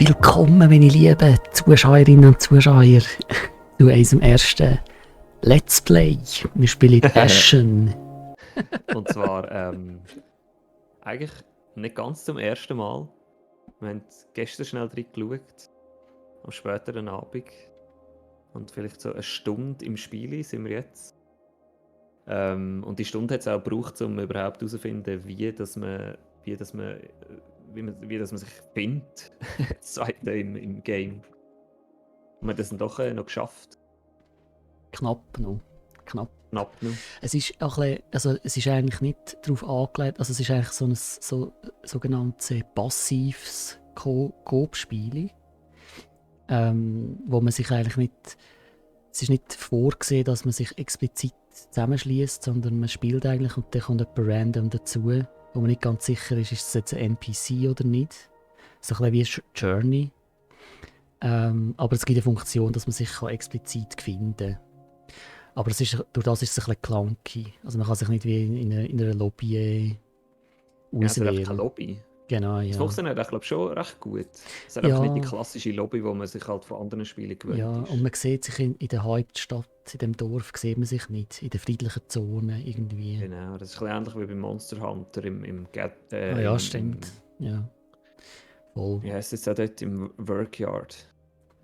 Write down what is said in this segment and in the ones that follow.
Willkommen, meine lieben Zuschauerinnen und Zuschauer, zu unserem ersten Let's Play. Wir spielen Ashen. Und zwar eigentlich nicht ganz zum ersten Mal. Wir haben gestern schnell reingeschaut, am späteren Abend. Und vielleicht so eine Stunde im Spiel sind wir jetzt. Und die Stunde hat es auch gebraucht, um überhaupt herauszufinden, wie man sich findet. Das zweite im Game. Und wir haben das dann doch noch geschafft. Knapp noch. Knapp noch. Es ist auch ein bisschen, also es ist eigentlich nicht darauf angelegt, also es ist eigentlich so ein sogenanntes passives Coop-Spiel, wo man sich eigentlich nicht, es ist nicht vorgesehen, dass man sich explizit zusammenschließt, sondern man spielt eigentlich und dann kommt jemand random dazu, wo man nicht ganz sicher ist es jetzt ein NPC oder nicht. So ein bisschen wie Journey. Aber es gibt eine Funktion, dass man sich explizit finden kann. Aber durch das ist es ein bisschen clunky. Also man kann sich nicht wie in einer Lobby Ja, es hat auswählen. einfach keine Lobby. Genau, ja. Das funktioniert glaube schon recht gut. Es hat Ja. einfach nicht die klassische Lobby, die man sich halt von anderen Spielen gewöhnt Ja, ist. und man sieht sich in der Hauptstadt, in dem Dorf, sieht man sich nicht. In der friedlichen Zone irgendwie. Genau, das ist ein bisschen ähnlich wie bei Monster Hunter im ja, stimmt. Ja. Voll. Wie heisst es jetzt auch dort im Workyard?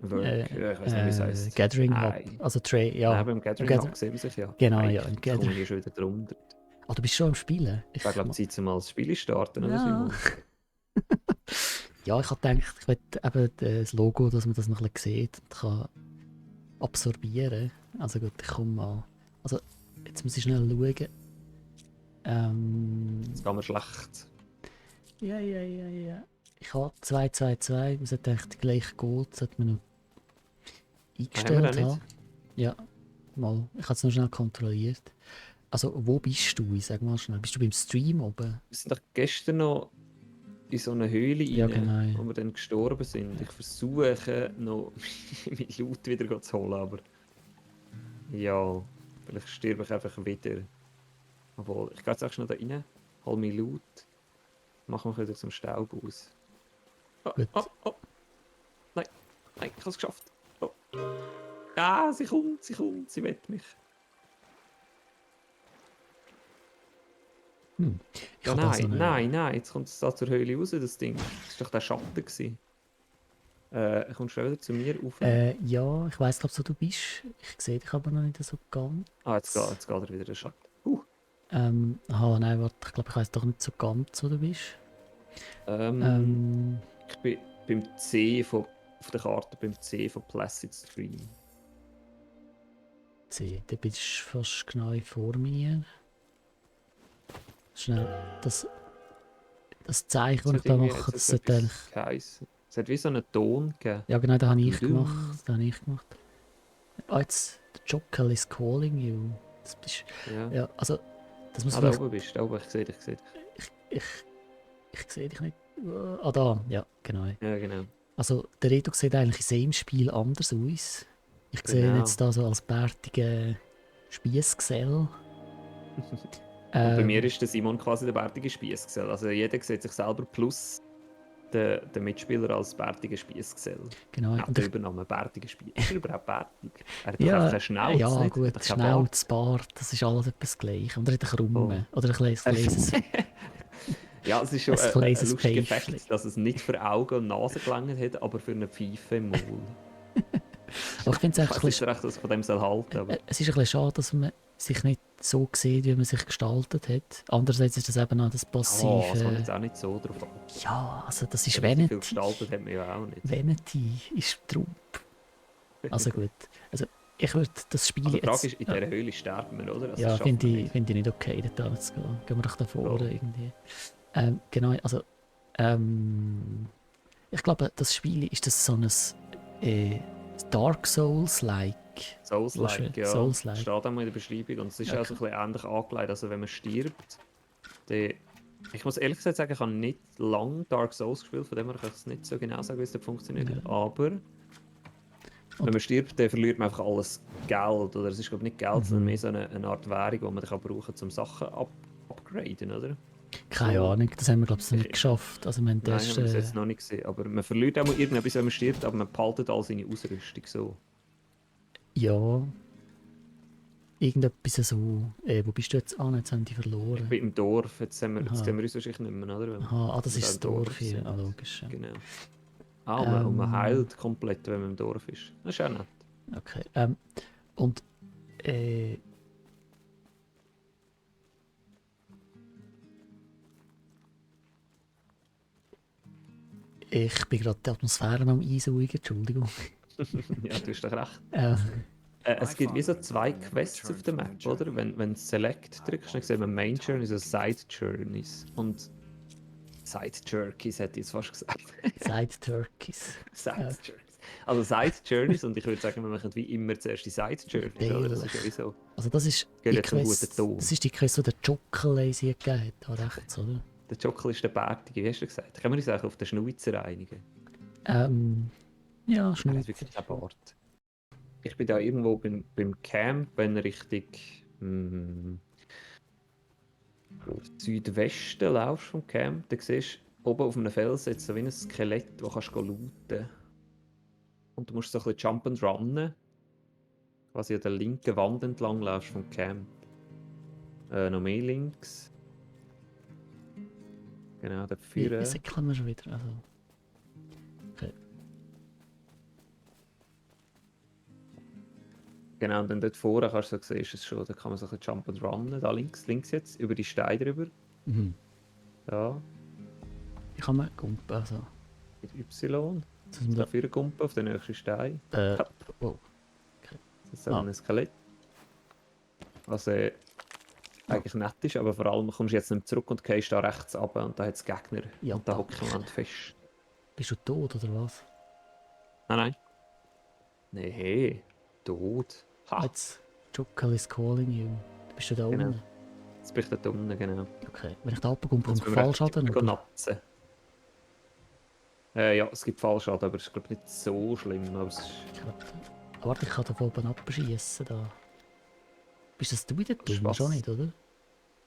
Ich weiß nicht, wie es heisst. Gathering Hub. Also ja. Nein, beim Gathering Hub sehen wir sich ja. Genau, Nein, ja. Im ich komme hier schon wieder drunter. Ah, du bist schon am Spielen? Ich glaube, Zeit zum mal das Spiel starten, oder ja. Simon? Ja, ich habe gedacht, ich will eben das Logo, dass man das noch ein bisschen sieht und kann absorbieren. Also gut, ich komme mal. Also, jetzt muss ich schnell schauen. Jetzt gehen wir schlecht. Ja. Ich habe 222, man sollte eigentlich gleich gut, sollte man noch eingestellt haben. Ja, mal. Ich habe es noch schnell kontrolliert. Also, wo bist du? Sag mal schnell. Bist du beim Stream oben? Wir sind doch gestern noch in so eine Höhle ja, rein, genau. wo wir dann gestorben sind. Ich versuche noch meine Loot wieder zu holen, aber ja, vielleicht sterbe ich einfach wieder. Obwohl, ich gehe jetzt auch schnell da rein, hol meine Loot, mache mich wieder zum Staub aus. Oh. Nein, ich habe es geschafft. Oh. Ah, sie kommt, sie will mich. Ja, nein, jetzt kommt es da zur Höhle raus, das Ding. Das war doch der Schatten gewesen. Kommst du wieder zu mir rauf? Ja, ich weiss, glaube, wo du bist. Ich sehe dich aber noch nicht so ganz. Ah, jetzt geht er wieder der Schatten. Nein, warte, ich glaube, ich weiss doch nicht so ganz, wo du bist. Ich bin beim C auf der Karte, beim C von Placid Stream. C, da bist du fast genau vor mir. Schnell, das Zeichen, das ich da mache, das sollte eigentlich... Es hat wie so einen Ton gegeben. Ja genau, das habe ich gemacht. Ah, jetzt, the Jokel is calling you. Das bist... Ja, also... Das muss da oben bist du, da oben, ich sehe dich. Ich sehe dich nicht. Ah, da, ja, genau. Ja, genau. Also, der Redo sieht eigentlich in seinem Spiel anders aus. Ich sehe ihn jetzt da so als bärtigen Spiessgesell. Und bei mir ist der Simon quasi der bärtige Spiessgesell. Also jeder sieht sich selber plus der Mitspieler als bärtiger Spiessgesell. Genau. Und der Übernahme bärtiger Spiessgesell. Ist er überhaupt bärtig? Er hat doch ja, einfach keine Schnauze. Ja, nicht? gut, Schnauze, Bart, das ist alles etwas gleich. Oder ein Krummen. Oder ein kleines... Ja, es ist schon ein lustiger Fakt, dass es nicht für Augen und Nase gelangt hat, aber für eine Pfeife im Maul. Aber ich finde es echt recht, dass von dem soll halten. Aber es ist ein bisschen schade, dass man sich nicht so sieht, wie man sich gestaltet hat. Andererseits ist das eben auch das Passive... Oh, das kommt jetzt auch nicht so drauf an. Ja, also das ist Vanity. Viel gestaltet hat man ja auch nicht. Vanity ist Trump. Also gut. Also ich würde das Spiel also, jetzt... Die Frage ist, in dieser Höhle sterben wir, oder? Also ja, finde ich nicht okay, da zu gehen. Gehen wir doch davor irgendwie. Genau, also ich glaube, das Spiel ist das so ein Dark Souls-like. Souls-like, ja. Souls-like. Steht auch mal in der Beschreibung und es ist auch so ein bisschen ähnlich angelegt. Also wenn man stirbt, dann... Ich muss ehrlich gesagt sagen, ich habe nicht lange Dark Souls gespielt, von dem her kann ich es nicht so genau sagen, wie es da funktioniert. Ja. Aber wenn man stirbt, dann verliert man einfach alles Geld. Oder es ist glaube ich nicht Geld, sondern mehr so eine Art Währung, die man dann brauchen kann, um Sachen upgraden, oder? Keine So. Ahnung, das haben wir glaube ich noch nicht Ich- geschafft. Also wir haben Nein, das, haben wir es jetzt noch nicht gesehen. Aber man verliert auch mal irgendetwas, wenn man stirbt, aber man behaltet all seine Ausrüstung so. ja, irgendetwas so. Wo bist du jetzt an? Jetzt haben die Ich verloren. bin im Dorf, jetzt sehen Aha. wir uns wahrscheinlich nicht mehr, oder? Aha, das wir ist da das im Dorf hier. sind. Ah, logisch. Ja. Genau. Und man Ähm. heilt komplett, wenn man im Dorf ist. Das ist auch nett. Okay. Und äh, ich bin gerade die Atmosphäre am Einsaugen, Entschuldigung. Ja, du hast doch recht. Ähm, Es gibt wie so zwei Quests auf der Map, oder? Wenn du Select drückst, dann sehen wir Main Journeys und Side Journeys. Und Side Jerkies hätte ich jetzt fast gesagt. Side Turkeys. Side Journeys. Also Side Journeys, und ich würde sagen, wir machen wie immer zuerst die Side Journey. Oder? Das ist ja wie so. Also das ist Geht die jetzt einen guten Quest, Ton. das ist die Quest, die der Jockel gegeben hat, da rechts, oder? Der Jockel ist der Bärtige, wie hast du gesagt? Können wir uns eigentlich auf den Schnauzer einigen? Ja, Er hat Schnauzer. wirklich keinen Bart. Ich bin da irgendwo beim Camp, wenn Richtung Südwesten laufst vom Camp, dann siehst du oben auf einem Felsen jetzt so wie ein Skelett, das kannst du looten. Und du musst so ein bisschen jump and runnen. Quasi an der linken Wand entlang laufst vom Camp. Noch mehr links. Genau, da Wie führen. säckeln wir schon wieder? Also, okay. Genau, und dann dort vorne kannst du so sehen, ist es schon, da kann man so ein bisschen jump and runnen. Da links jetzt, über die Steine drüber. Mhm. Da, Wie kann man gumpen? Also, mit Y. dass man Da führen Kumpen auf den nächsten Stein. da, Ja. wow. Das ist so ein Skelett. Was eigentlich nett ist, aber vor allem kommst du jetzt nicht zurück und gehst da rechts runter und da hat es Gegner. Ja, und da danke. hocken wir fest. Bist du tot oder was? Nein. Nee, hey. Tot. Ha, Jetzt, Jockel is calling you. Bist du da Genau. unten? jetzt bin ich da unten, genau. Okay. Wenn ich da runterkomme, bekomme ich Jetzt müssen wir Fallschaden, recht oder? natzen. Ja, es gibt Fallschaden, aber es ist glaube ich nicht so schlimm. Aber es ist Ich glaub, warte, ich kann da von oben abschießen da. Bist das du wieder dumm? Spaß. Schon nicht, oder?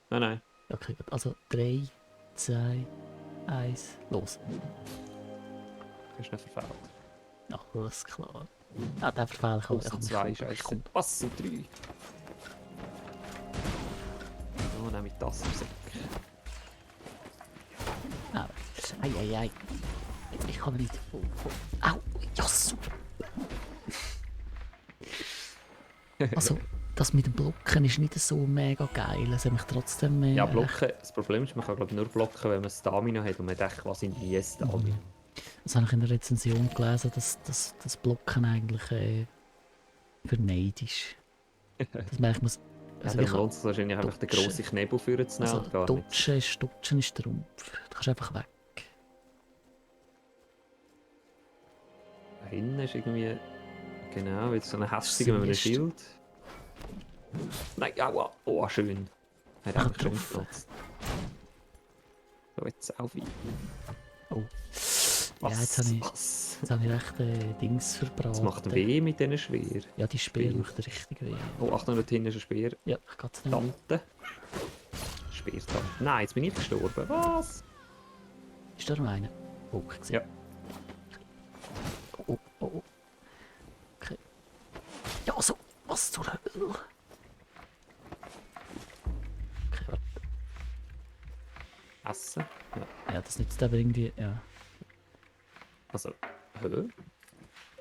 Nein. Okay, gut. Also 3, 2, 1, los. Das ist nicht verfehlt. Ach, alles klar. Ah, den verfehle ich auch. Aussen zwei, scheiße. Was sind 3? Oh, nehme ich das im Sack. Ah, ei. Ich kann nicht. Au, ja, super. Also, das mit dem Blocken ist nicht so mega geil. Es hat mich trotzdem Ja, blocken. Das Problem ist, man kann glaube ich nur blocken, wenn man Stamina hat und man hat quasi nie Stamina. Das habe ich in der Rezension gelesen, dass das Blocken eigentlich für Neid ist. Das merkt man. Ja, Also, dann ich lohnt es wahrscheinlich einfach den Dutschen. grossen Knebel führen zu nehmen also und gar nicht. Dutschen ist der Rumpf. Du kannst einfach weg. Da hinten ist irgendwie... Genau, jetzt so ein hässiger mit einem Siehst. Schild. Nein, aua. Oh, schön. Hat Ach, einfach schön drauf. geplatzt. So, jetzt auf ihn. Oh. Was? Ja, jetzt Was? habe ich recht Dings verbraten. Das macht weh mit diesen Speer. Ja, die Speer Speer. macht richtig weh. Oh, Achtung, dort hinten ist ein Speer. Ja, ich kann es nicht. Tante. Speertante. Nein, jetzt bin ich gestorben. Was? Ist da noch einer? Oh, ich sehe. Ja. Oh. Okay. Ja, also, was zur Hölle? Okay, warte. Essen? Ja. Ja, das nützt aber irgendwie. Ja. Also, hä?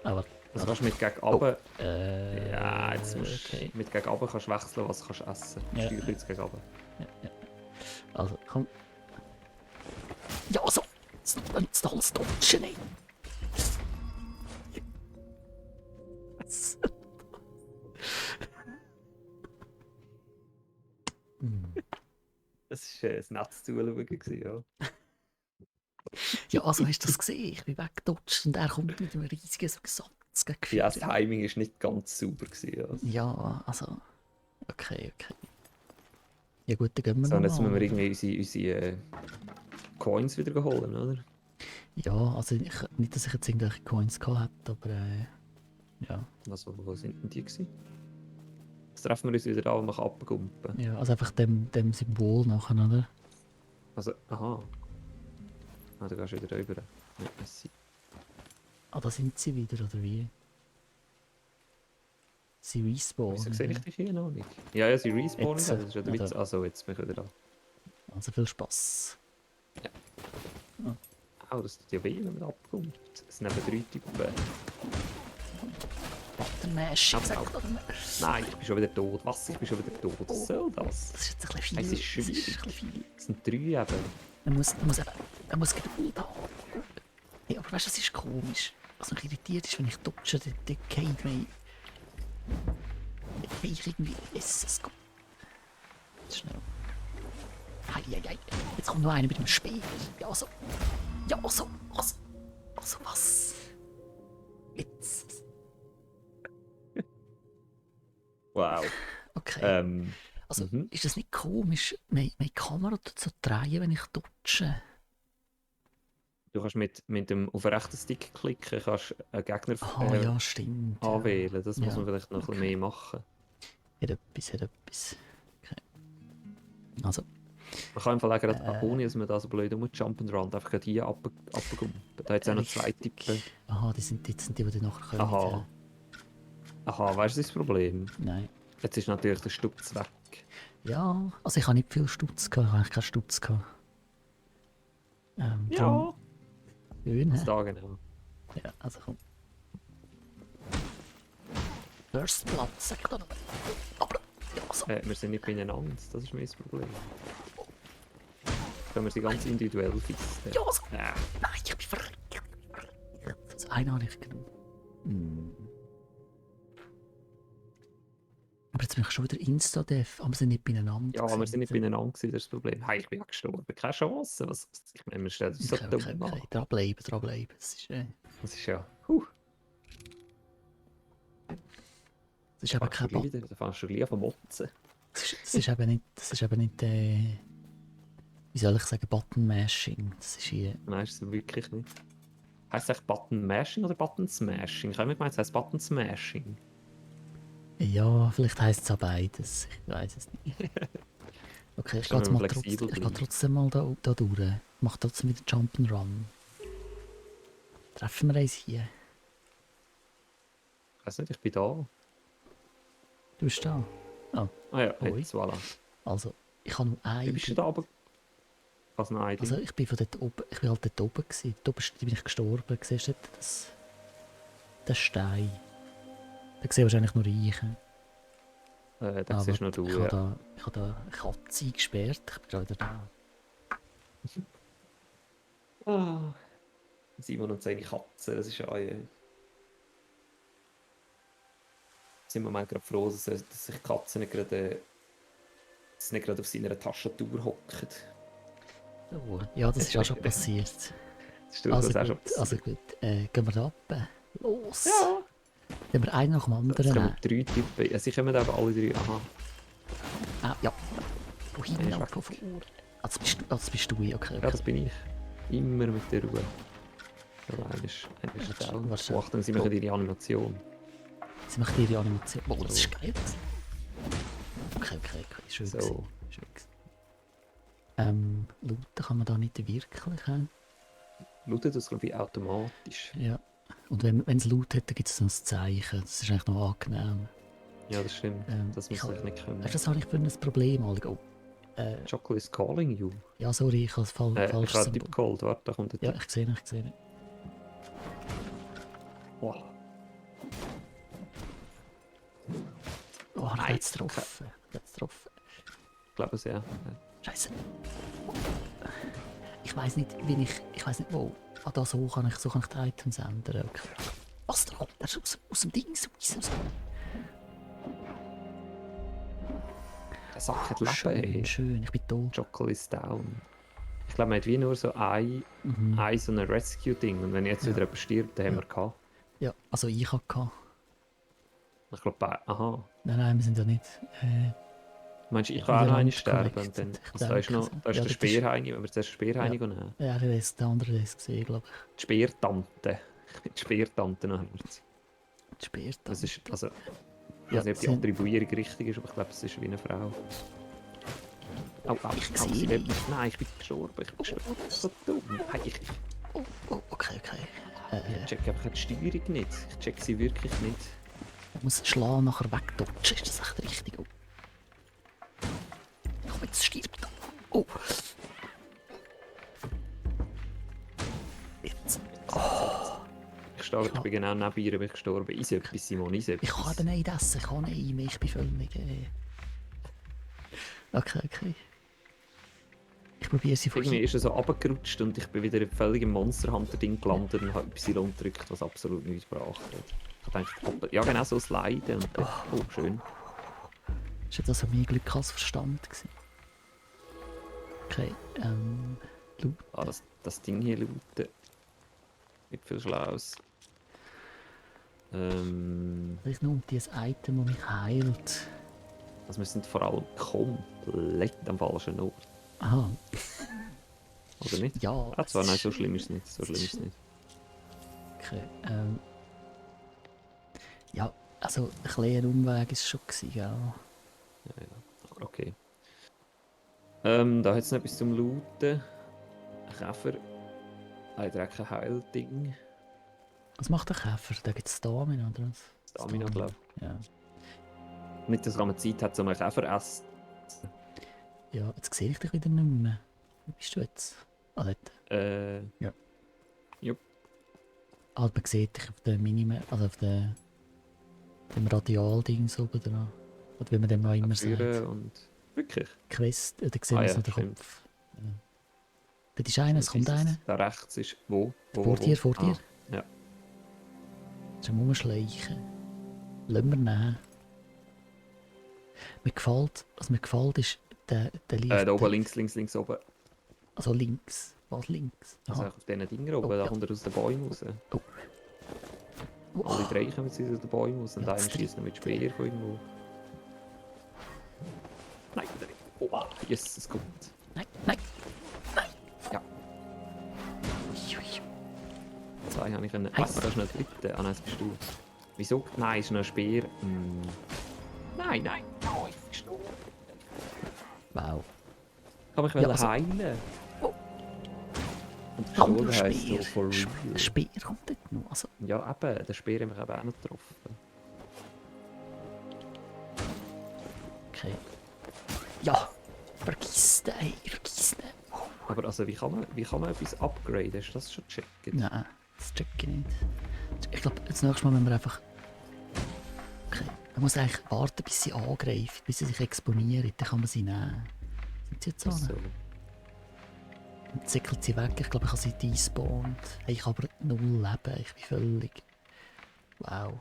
Aber. Also kannst du mit gegen runter... Ja, jetzt musst okay. mit gegen runter kannst du wechseln, was kannst du essen. Ja. Steuer jetzt gegen runter. Ja. Also, komm. Ja, also, jetzt alles dutschen, ey. Das war ein nettes Zuschauen, gewesen, ja. Ja, also hast du das gesehen? Ich bin weggedutscht und er kommt mit einem riesigen Satz gegen Ja, das Führer. Timing war nicht ganz sauber. Gewesen, ja. Ja, also. Okay. Ja gut, dann gehen wir So, und noch jetzt mal. müssen wir irgendwie unsere Coins wieder holen, oder? Ja, also nicht, dass ich jetzt irgendwelche Coins gehabt hätte, aber ja. Also, wo sind denn die gewesen? Jetzt treffen wir uns wieder an und machen abgumpen. Ja, also einfach dem Symbol nachher, oder? Also, aha. Ah, du gehst wieder rüber. Ja, merci. Ah, da sind sie wieder, oder wie? Sie respawnen. Wieso sehe ich Ja. dich hier noch nicht? Ja, ja, sie respawnen, Jetzt, aber das ist ja der Witz. oder? Also, jetzt bin ich wieder da. Also viel Spaß. Oh, das tut ja weh, wenn man abkommt. Es sind eben 3 Typen. Buttonmash, Au, au. gesagt, oder? Nein, ich bin schon wieder tot. Was? Ich bin schon wieder tot. Was soll das? Das ist jetzt ein bisschen Es viel. ist schwierig. Das ist ein bisschen viel. Es sind 3 eben. Man muss Geduld haben. Hey, aber weißt du, das ist komisch. Was mich irritiert ist, wenn ich dodge, dann geht mir... Ich irgendwie... Es geht... Schnell. Hei. Jetzt kommt noch einer mit dem Speer. Ja, so. Ja, so. Also was? Jetzt. Wow. Okay. Also, mhm. ist das nicht komisch, meine Kamera zu drehen, wenn ich dodge? Du kannst mit dem auf den rechten Stick klicken, kannst einen Gegner Ah, ja, stimmt. Ja. anwählen. Das muss Ja, man vielleicht noch ein bisschen mehr machen. Hat etwas. Okay. Also, Man kann einfach gerade, ohne dass man da so blöd rumjump and run, einfach gerade hier runterkommen. Da hat es auch noch 2 Typen. aha, die sind die nachher kommen. Aha. Aha, weißt du das Problem? Nein. Jetzt ist natürlich der Stutz weg. Ja, also ich habe nicht viel Stutz gehabt, ich habe eigentlich keinen Stutz gehabt. Ja. Schön, Das hä? da genau. Ja, also komm. First Blood, sag doch noch. Aber, ja, so. Wir sind nicht beieinander, das ist mein Problem. Können wir sie ganz individuell fisten. Ja, so. Ja. Nein, ich bin verreckt. Das eine habe ich genommen. Aber jetzt bin ich schon wieder Insta-Dev, aber wir sind nicht beieinander. Ja, wir sind nicht beieinander gewesen, das ist das Problem. Hey, ich bin ja gestorben, keine Chance. Ich meine, wir stellen uns so dumm an. Okay. Dranbleiben. Das ist Ja... das ist eben kein Bot. Da fängst du gleich an motzen. Das ist eben nicht, wie soll ich sagen, Button-Mashing. Das ist hier... Nein, ist es wirklich nicht. Heißt es eigentlich Button Mashing oder Button Smashing? Ich habe mir gemeint, es heisst Button Smashing. Ja, vielleicht heisst es auch beides. Ich weiß es nicht. Okay, ich gehe jetzt mal trotzdem mal da durch. Ich mache trotzdem wieder Jump'n'Run. Treffen wir eins hier? Ich weiß nicht, ich bin da. Du bist da? Ah ja, Oi. jetzt, voilà. Also, ich habe nur Wie ein... bist du da oben? Was noch ein Also, ich bin halt dort oben gewesen. Dort bin ich gestorben. Siehst du das? Der Stein. Da sehe wahrscheinlich nur ich. Das siehst nur du, ich ja. habe da eine Katze eingesperrt. Ich bin schon wieder da. Simon und seine Katze, das ist ja... sind wir mal gerade froh, dass sich die Katze nicht gerade auf seiner Tastatur hockt. Oh, ja, das ist auch schon passiert. Das ist durchaus auch schon passiert. Also gut, gehen wir da ab. Los! Ja! Gehen wir einen nach dem Es anderen. kommen 3 Typen. Ja, sie kommen eben alle 3. Aha. Ah, ja. Von hinten Ja, und von vor. Ah, das bist du, okay. Ja, das bin ich. Immer mit der Ruhe. Ja, einer ist down. Warte. Oh, Achtung, sie machen ihre Animation. Sie macht ihre Animation. Oh, das ist geil. Okay. Schön So. gewesen. Looten kann man da nicht wirklich. Lootet das, glaube ich, automatisch. Ja. Und wenn es Loot hat, dann gibt es so ein Zeichen. Das ist eigentlich noch angenehm. Ja, das stimmt. Das muss ich nicht können. Weißt du, das habe ich für ein Problem. Oh, Chocolate is calling you. ja, sorry, ich habe es falsch Ich habe einen Symbol. Typ geholt. Warte, da kommt der Ja, Typ. ich sehe ihn. Wow. Oh, er hat es getroffen. Ich glaube es, ja. Scheiße. Ich weiß nicht, wo. Ah, da so kann ich die Items ändern. Okay. Was da kommt? Der ist aus dem Ding raus. Der Sack hat Leben, ey. Schön, ich bin tot. Chocolate is down. Ich glaube, man hat wie nur so ein so ein Rescue-Ding. Und wenn jetzt wieder jemand stirbt, dann haben wir gehabt. Ja, also ich hatte. Ich glaube, aha. Nein, wir sind ja nicht. Meinst du, ich kann auch noch einen Connected. sterben? Und dann, Ich also da ist, noch, denke, da ist ja, der das Speerheini, wenn wir zuerst Speerheini nehmen. Ja, der andere ist gesehen, glaube ich. Die Speertante. Die Speertante noch haben wir jetzt. Die Speerte. Das ist, also, ich Ja, weiß nicht, ob die Attribuierung richtig ist, aber ich glaube, es ist wie eine Frau. Au, Ich au, sehe sie will dich. mich. Nein, ich bin gestorben. Ich bin gestorben. So dumm. Hey, ich Oh, okay. check einfach die Steuerung nicht. Ich check sie wirklich nicht. Ich muss schlagen, nachher wegdutschen. Ist das echt richtig? Oh. Komm, jetzt stirbt er. Oh. Jetzt. Ich bin genau neben ihr bin ich gestorben. Ist etwas, Simon, ist Ich kann etwas. eben nicht essen. Ich kann nicht mehr. Ich bin völlig... Okay. Ich probiere sie von Irgendwie hier. ist er so runtergerutscht und ich bin wieder völlig im Monster Hunter Ding gelandet und habe Y gedrückt, was absolut nichts gebracht hat. Ich dachte, ja genau so sliden und dann, oh schön. Das war jetzt also mehr Glück als Verstand gewesen. Okay, Loot. Ah, das Ding hier looten. Nicht viel Schlaues. Ich nur dieses Item, das mich heilt. Also wir sind vor allem komplett am falschen Ort. Aha, Oder nicht? ja. Ah, zwar, nein, ist- so schlimm ist es nicht. So schlimm ist es nicht. Okay, ja, also ein kleiner Umweg ist es schon gewesen, gell? Ja. Aber okay. Da hat es noch etwas zum Looten. Ein Käfer. Ein Dreck Heilding. Was macht der Käfer? Da gibt es Stamina, oder was? Stamina, glaube ich. Ja. Nicht, dass man Zeit hat, um einen Käfer zu essen. Ja, jetzt sehe ich dich wieder nicht mehr. Wo bist du jetzt? Ah, dort. Ja. Ah, man sieht dich auf der Minimap, also auf dem Radialding oben dran. Oder wie man dem auch immer sagt. Und wirklich. Quest, da sehen wir ja, so den stimmt. Kopf. Ja. Dort ist einer, es kommt einer. Da rechts ist. Wo? Vor dir. Ah, ja. Jetzt am Umschleichen. Lassen wir nehmen. Was mir gefällt, ist der Licht. Da oben links oben. Also links. Was links? Also Aha. auf diesen Dingen oben, Oh, da ja. kommt er aus den Bäumen raus. Oh. Alle drei kommen jetzt aus den Bäumen raus und Ja, einer das schießt noch mit Speer von irgendwo. Nein, wieder nicht. Oh, yes, es kommt. Nein. Ja. Ui. Zwei habe ich können. Hey. Was? Da ist noch ein dritter. Ah nein, das bist du. Wieso? Nein, ist noch ein Speer. Nein. Oh, ich bin gestorben. Wow. Ich kann mich Ja, also- heilen. Oh. Und Kommt gestorben noch heisst Speer. so for Ein real. Speer kommt dort noch. Also, Ja, eben. Der Speer hat mich eben auch noch getroffen. okay. Ja. Vergiss den. Aber also, wie kann man etwas upgraden? Hast du das schon gecheckt? Nein, das check ich nicht. Ich glaube, das nächste Mal müssen wir einfach... Okay. Man muss eigentlich warten, bis sie angreifen, bis sie sich exponieren. Dann kann man sie nehmen. Sind sie jetzt so? So. Dann zickelt sie weg. Ich glaube, ich habe sie despawned. Hey, ich habe aber 0 Leben. Ich bin völlig... Wow.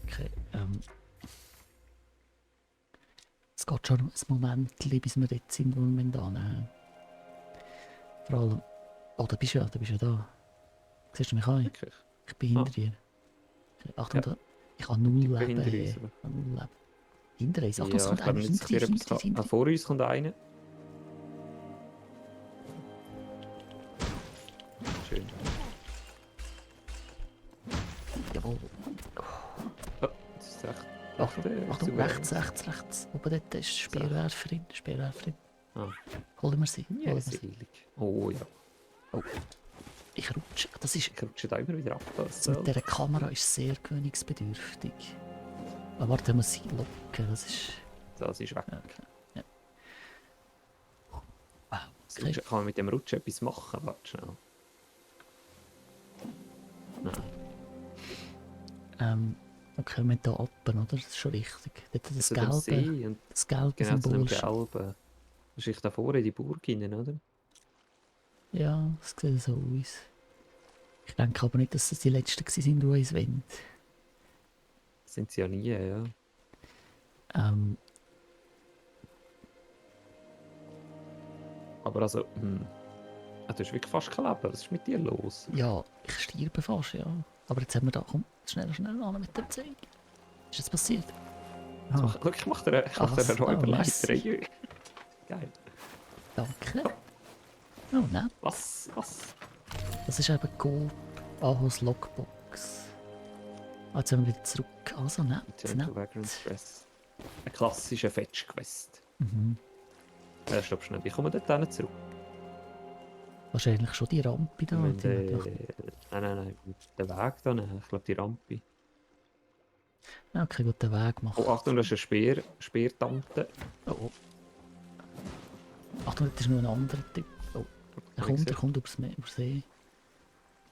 Okay, es geht schon ein Moment, bis wir dort sind, wo wir da nehmen. Vor allem... Oh, da bist du ja da. Siehst du mich an? Wirklich? Ich bin hinter dir. Okay, Achtung, Ja. da. Ich habe 0 Leben. hinter uns, hey. oder? Ich habe 0 Leben. Hinter uns? Achtung, es Ja, kommt ich glaube einer. nicht, dass dir etwas kann. Hinter Ah, dir. vor uns kommt einer. Schön. Jawohl. Oh, das ist recht. Achtung, souverän. rechts. Oben dort ist Speerwerferin. Ah. Holen wir sie. Ja, selig. Oh ja. Ich rutsche. Das ist... Ich rutsche da immer wieder ab. Das mit dieser Kamera ist sehr gewöhnungsbedürftig. Aber warte, ich muss sie locken. Das ist... Das ist weg. Ja. Wow. Okay. Kann man mit dem Rutschen etwas machen? Warte schnell. Nein. Okay, wir müssen hier oben, oder? Das ist schon richtig. Dort das Das am gelbe, See und das gelbe genau zu dem Symbol. gelben. Das ist da vorne in die Burg rein, oder? Ja, das sieht so aus. Ich denke aber nicht, dass das die letzten waren, die uns wollen. Das sind sie ja nie, ja. Aber also, du hast wirklich fast kein Leben. Was ist mit dir los? Ja, ich sterbe fast, ja. Aber jetzt haben wir da... Komm, schnell an mit dem Zeug. Ist das passiert? Ah, Schau, ich mache dir eine Räuberleiter. Geil. danke. Oh, nein. Was? Das ist eben Coop Ahos Lockbox. Ah, jetzt sind wir wieder zurück. Also nett. Turtle Vagrant Stress. Ein klassischer Fetch-Quest. Mhm. Stopp schnell, wie kommen wir dort hin zurück? Wahrscheinlich schon die Rampe da. Wir Die müssen, wir nein, den Weg da nehmen. Ich glaube, die Rampe. ja, okay, gut, den Weg Oh, machen. Achtung, das ist eine Speertante. Oh, oh. Achtung, das ist nur ein anderer Typ. Oh, er kommt übers Meer, über See.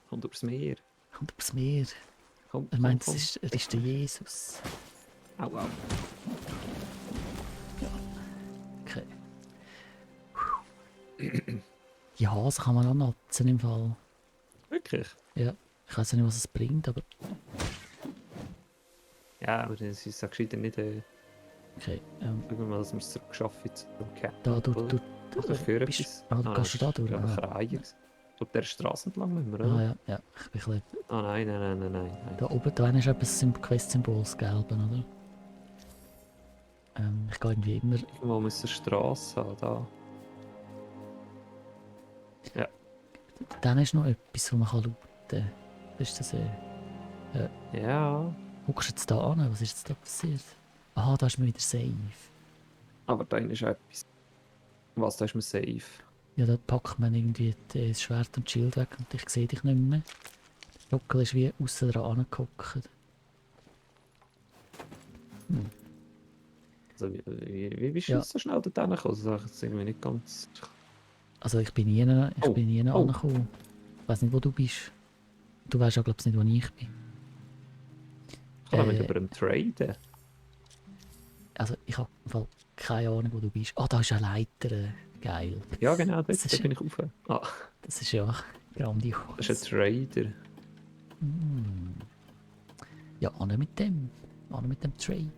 Kommt übers Meer. Er kommt übers Meer. Komm, Er komm, meint, komm. er ist der Jesus. Au, au. Okay. Die Hasen kann man auch natzen im Fall. Wirklich? Ja, ich weiß nicht, was es bringt, aber Ja, aber das ist ja gescheiter nicht. okay. Schauen wir mal, dass wir es zurückgeschaffen haben. Da durch Ach, ich höre bist, etwas. gehst du da durch? Ja, Ah, Kreie. Ich glaube, der Straße entlang müssen wir, oder? ah ja, ja. Ich bin ein bisschen, Ah, nein. da oben, da ist etwas Quest-Symbol, das Gelbe, oder? Ich gehe irgendwie immer. Irgendwo muss eine Straße haben, da. Ja. Dann ist noch etwas, wo man looten kann. Das ist das. Ja. Guckst du jetzt da an? Was ist jetzt da passiert? Aha, da ist mir wieder safe. Aber da ist etwas. Was, da ist man safe. Ja, da packt man irgendwie das Schwert und das Schild weg und ich sehe dich nicht mehr. Der Jockel ist wie aussen dran angehockt. Also, wie bist du Ja. so schnell dort hingekommen? Das ist jetzt irgendwie nicht ganz... Also ich bin nie angekommen. Ich weiß nicht, wo du bist. Du weißt ja, glaube ich, nicht, wo ich bin. Ich kann mit jemandem traden. Also ich habe im Fall keine Ahnung, wo du bist. Ah, da ist eine Leiter. Geil. Ja, genau, Das dort ist- bin ich rauf. Ah, Das ist ja grandios. das ist ein Trader. Ja, an mit dem. An mit dem Trader.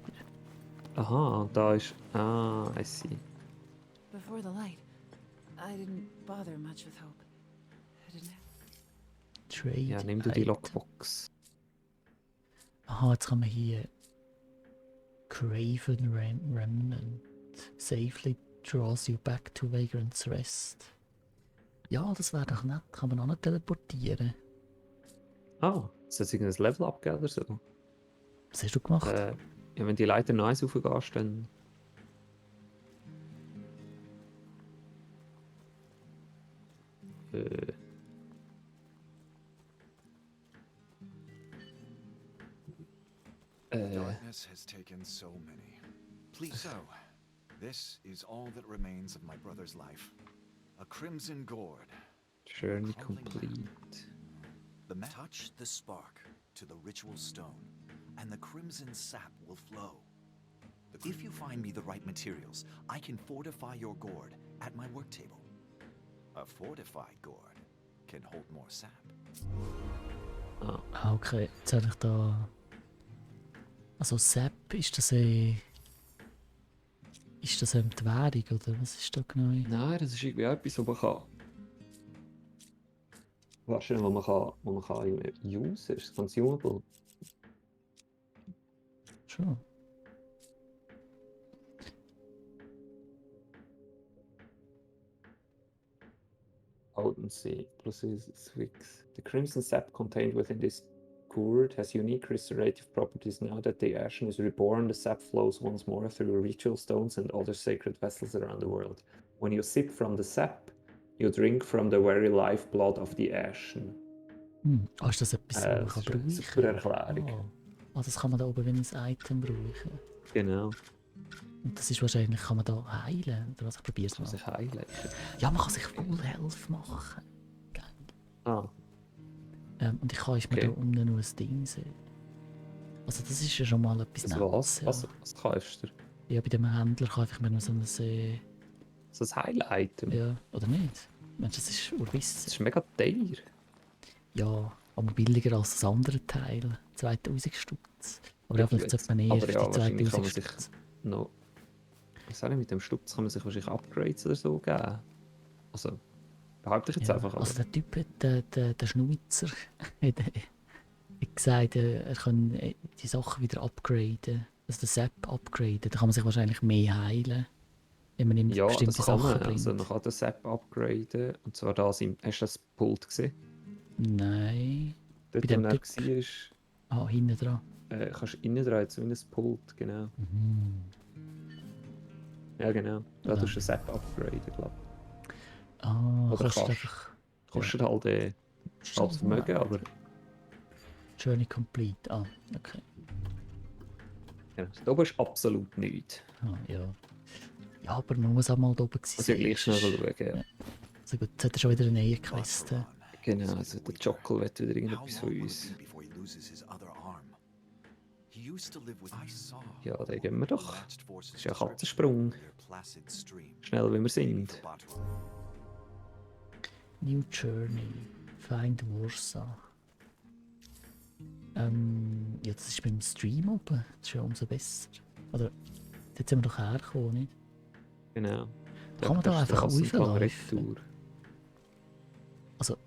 Aha, da ist... Ah, I see. Before the light, I didn't bother much with hope. I didn't Trade. Ja, nimm du die Item. Lockbox. Aha, jetzt kann man hier Craven Remnant safely draws you back to Vagrant's Rest. Ja, das wäre doch nett. Kann man auch noch teleportieren. Ah, ist das irgendein Level-Up gegeben oder so? Was hast du gemacht? Ja, wenn die Leiter noch eins raufgehst, dann... Darkness has taken so many. Please so. This is all that remains of my brother's life. A crimson gourd. Journey complete. Touch the spark to the ritual stone, and the crimson sap will flow. If you find me the right materials, I can fortify your gourd at my work table. A fortified gourd can hold more sap. Ah, okay. Jetzt habe ich da... Also Sepp, ist das Ist das die Währung, oder was ist da genau? Nein, das ist irgendwie auch etwas, was man kann... Wahrscheinlich, wo man kann usen, ist consumable. Schon. Potency plus Swix. The crimson sap contained within this gourd has unique restorative properties. Now that the ashen is reborn, the sap flows once more through ritual stones and other sacred vessels around the world. When you sip from the sap, you drink from the very lifeblood of the ashen. Ah, ist das etwas, was man Das kann ist eine brauchen? super Erklärung. Ah, das kann man da oben wie ein Item brauchen. Genau, Und das ist wahrscheinlich, kann man da heilen, oder was? Ich probiere es kann mal. sich heilen. Ja, man kann sich Full Health machen. Geil. Ah, Und ich kann mir Okay. da unten noch ein Ding sehen. Also das ist ja schon mal etwas das was? Ja. Was kaufst du? Ja, bei dem Händler kaufe ich mir noch so ein... So ein Heil-Item? ja, oder nicht? Mensch, das ist Das urwissen. ist mega teuer. Ja, aber billiger als das andere Teil. 2000 Stutz. Aber ja, vielleicht sollte man eher Aber für ja, die wahrscheinlich kann 2000 man sich Stutz. noch... Was soll ich mit dem Stutz? Kann man sich wahrscheinlich Upgrades oder so geben? Also, behaupte ich jetzt Ja, einfach. also Aber der Typ, der Schnauzer, hat gesagt, er kann die Sachen wieder upgraden. Also den Sap upgraden. Da kann man sich wahrscheinlich mehr heilen, wenn man ihm ja, bestimmte das kann Sachen man. bringt. Also, man kann den Sap upgraden. Und zwar da sind... Hast du das Pult gesehen? Nein. Dort, Bei dem wo er Typ? war, Ah, hinten dran. kannst du innen rein, so in ein Pult, genau. Ja, genau. Da Ja. tust du ein Sepp upgraden, glaube Ah, Oder kostet kannst. einfach... Kostet halt halbes Vermögen, aber Journey complete. Ah, okay. ja, da oben ist absolut nichts. Ah, ja. Ja, aber man muss auch mal da oben Muss ich sein. gleich schnell sonst- schauen, ja. Ja. Also gut, jetzt hat er schon wieder eine neue Quest. Barteron, Genau, so also the der Witcher. Jockel will wieder How irgendetwas von long will it uns. be before he loses his other arm? He used to live with I saw Ja, da gehen wir doch. matched forces Das ist ja ein description Katzensprung. near placid stream. Schnell wie wir Waiting sind. for Barteron. New Journey. Find Warsaw. Ja, das ist beim Stream oben. Das ist ja umso besser. Oder, jetzt sind wir doch hergekommen, nicht? Genau. Kann man da ist der einfach Kassenfang rauflaufen? Retour. Also,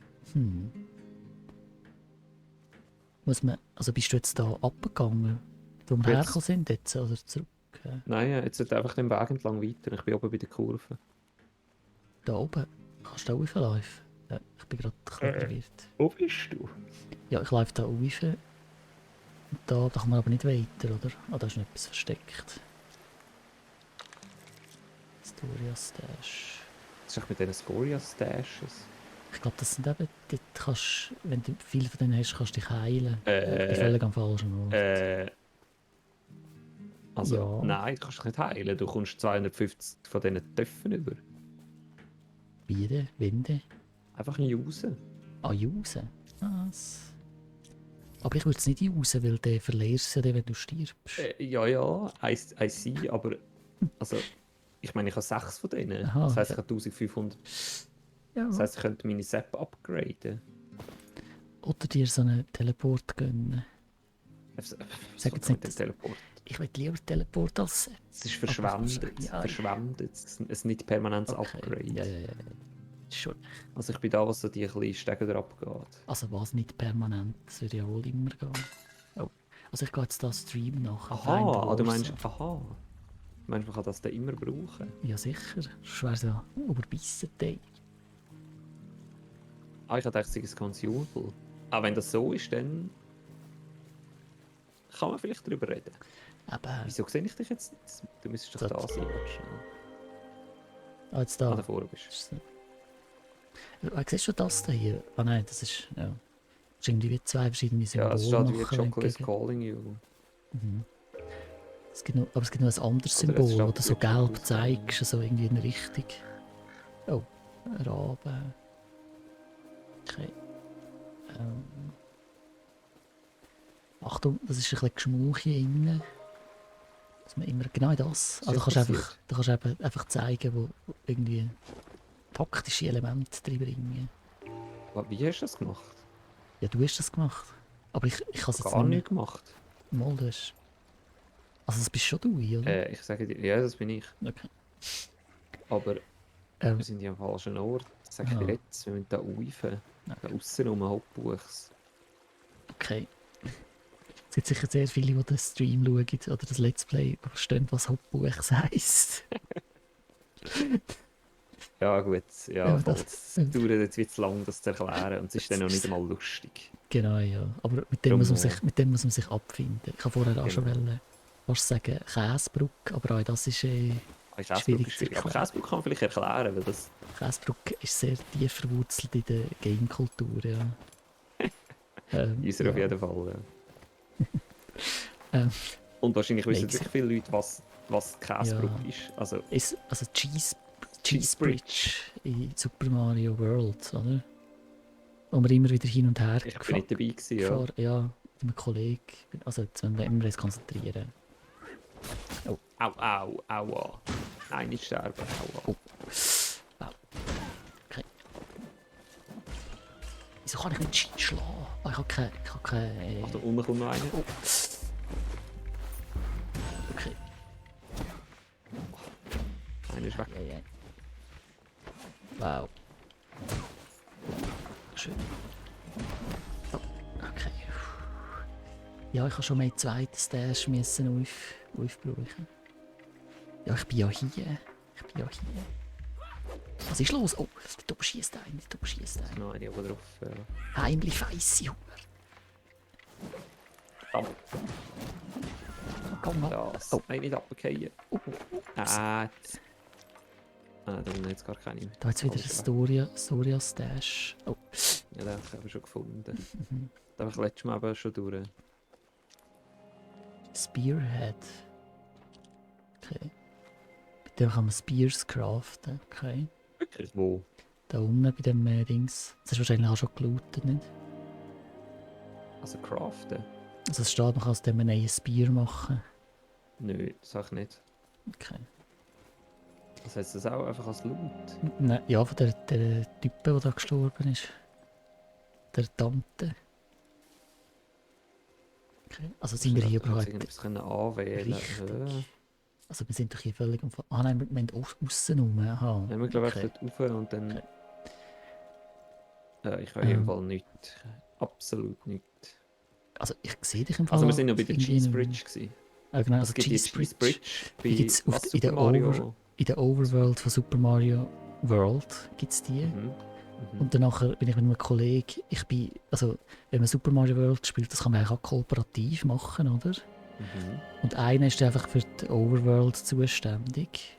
Muss man, also bist du jetzt da abgegangen, wo wir Jetzt- hergekommen sind jetzt, oder zurück? Nein, ja, jetzt einfach den Weg entlang weiter. Ich bin oben bei der Kurve. Da oben? Kannst du da rauflaufen? Ja, ich bin gerade ein bisschen verwirrt. Wo bist du? Ja, ich laufe da rauf. Und da kann man aber nicht weiter, oder? Ah, da ist noch etwas versteckt. Storia Stash. Was ist eigentlich mit diesen Scoria-Stashes? Ich glaube, das sind eben, dort kannst, wenn du viel von denen hast, kannst du dich heilen. Ich Äh, bin völlig am falschen Ort. Also, Ja. nein, du kannst dich nicht heilen. Du kommst 250 von diesen Töpfen über. Bier, Winde, Einfach nicht raus. Jusen. Was? Aber ich würde es nicht jusen, weil du verlierst ja dann, wenn du stirbst. Ja, I see, aber. Also, ich meine, ich habe 6 von denen. Aha, das heisst, ja. ich habe 1500. Ja. Das heisst, ich könnte meine Sepp upgraden. Oder dir so einen Teleport gönnen. Sag jetzt nicht, den Teleport. Ich will lieber Teleport als Es ist verschwendet. Ja, Verschwendet. Es ist nicht permanentes Okay. Upgrade. Ja. Schon. Also, ich bin da, was so die kleinen Stege abgeht. Also was nicht permanent, das würde ja wohl immer gehen. Oh. Also ich gehe jetzt da Stream nach. Aha, du meinst, aha. Du meinst, man kann das dann immer brauchen? Ja sicher, sonst wäre es ja überbissen. Ah, ich dachte, es sei ein Consumable. Aber wenn das so ist, dann kann man vielleicht darüber reden. Aber Wieso sehe ich dich jetzt nicht? Du müsstest doch Das- da sein, warte schnell. jetzt Ah, da. da vorne bist Ist so. Siehst du das da hier? Ah nein, das ist... Ja. Das ist irgendwie wie zwei verschiedene du. Symbole Ja, es steht wie machen Chocolate is entgegen. calling you. Aber es gibt noch ein anderes Oder es Symbol, steht wo du so wie gelb Chocolate zeigst, so irgendwie in eine Richtung. Oh, ein Rabe. Okay. Achtung, das ist ein bisschen Geschmuch hier innen. Dass man immer genau in das. Was Also ist kannst du passiert? einfach zeigen, wo irgendwie taktische Elemente drin bringen. Wie hast du das gemacht? Ja, du hast das gemacht. Aber ich kann es jetzt Gar nicht nicht gemacht. mehr. Mal, du hast... Also das bist schon du, oder? Ich sage dir, ja, das bin ich. Okay. Aber Ähm, wir sind ja am falschen Ort. Das sage ich Ja. dir jetzt. Wir müssen da rauf. Da aussen um Hauptbuchs. okay. Es gibt sicher sehr viele, die den Stream schauen oder das Let's Play verstehen, was Hauptbuch heisst. Ja, gut. Ja, Ja, voll. das- Das dauert jetzt wie zu lang, das zu erklären. Und es ist dann noch nicht einmal lustig. Genau, ja. Aber mit dem, Drum, mit dem muss man sich abfinden. Ich habe vorher auch schon Genau. wollen, fast sagen Käsebrück, aber auch das ist Käsebrück schwierig ist zu schwierig. Aber erklären. Käsebrück kann man vielleicht erklären, weil das... Käsebrück ist sehr tief verwurzelt in der Game-Kultur, ja. User auf ja. jeden Fall, ja. Ähm, Und wahrscheinlich wissen makes wirklich viele Leute, was Käsebrück Ja. ist. Also, Also Cheese Bridge in Super Mario World, oder? Wo wir immer wieder hin und her ich bin nicht dabei gewesen, ja. ja, mit einem Kollegen. Also jetzt müssen wir immer uns konzentrieren. Au, aua. Nein, nicht sterben, aua. Okay. Wieso kann ich nicht Cheat schlagen? Oh, ich habe keine... Ach, da unten kommt noch einer. Oh. Okay. Einer ist weg. Ja. Wow. Schön. Oh, okay. Ja, ich habe schon meinen zweiten Stash müssen aufbrauchen. Ja, ich bin ja hier. Was ist los? Oh, der oben schießt ein. Noch eine oben drauf. Ja. Heimlich feisse Hunger. Komm mal. Das. Oh. Nein, nicht runterfallen. Ah, da unten jetzt gar keine mehr. Da jetzt wieder Alles ein Storia Stash. Oh. Ja, den habe ich schon gefunden. Mhm. Da habe ich letztes Mal aber schon durch. Spearhead. Okay. Mit dem kann man Spears craften. Okay. Wirklich? Wo? Da unten bei dem Dings. Das ist wahrscheinlich auch schon gelootet, nicht? Also craften? Also es steht, man kann aus dem einen neuen Spear machen. Nö, das sag ich nicht. Okay. Das heißt das auch einfach als Loot? Nein, ja, von der Type, der da gestorben ist. Der Tante. Okay. Also sind wir hier überhaupt... Etwas können anwählen. Richtig. Also wir sind doch hier völlig am... Ah nein, wir müssen aussen rum. Aha. Ja, wir glaube Okay. ich dort rauf und dann... Okay. Ich habe im Fall nichts. Absolut nichts. Also ich sehe dich im Fall... Also wir sind noch bei der irgendwie Cheese nicht mehr. Bridge gewesen. Genau, Es also gibt die Cheese Bridge bei Die gibt's was, in der Super Mario. in der Overworld von Super Mario World gibt's die. Mhm. Mhm. Und danach bin ich mit einem Kollegen, also wenn man Super Mario World spielt, das kann man eigentlich auch kooperativ machen, oder? Mhm. Und einer ist einfach für die Overworld zuständig.